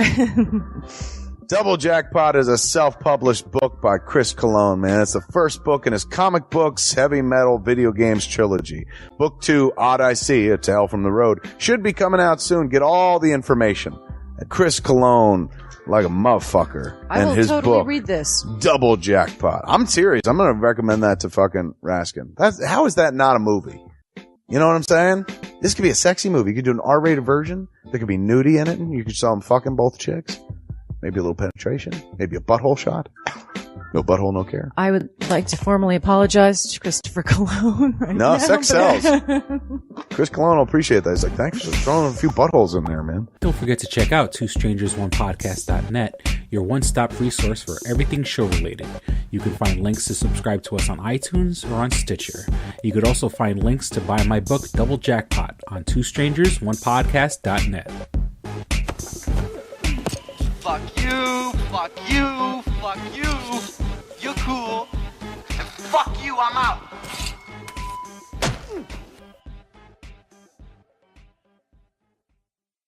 Double Jackpot is a self-published book by Chris Cologne, man. It's the first book in his comic books, heavy metal, video games trilogy. Book 2, Odd I See, A Tale from the Road, should be coming out soon. Get all the information at Chris Cologne, like a motherfucker. I and will his totally book, read this. Double Jackpot. I'm serious. I'm going to recommend that to fucking Raskin. How is that not a movie? You know what I'm saying? This could be a sexy movie. You could do an R-rated version. There could be nudie in it, and you could show them fucking both chicks. Maybe a little penetration. Maybe a butthole shot. No butthole, no care. I would like to formally apologize to Christopher Cologne. No, sex sells. Chris Cologne will appreciate that. He's like, thanks for throwing a few buttholes in there, man. Don't forget to check out twostrangersonepodcast.net, your one-stop resource for everything show-related. You can find links to subscribe to us on iTunes or on Stitcher. You could also find links to buy my book, Double Jackpot, on twostrangersonepodcast.net. Fuck you, fuck you, fuck you. You're cool. And fuck you, I'm out.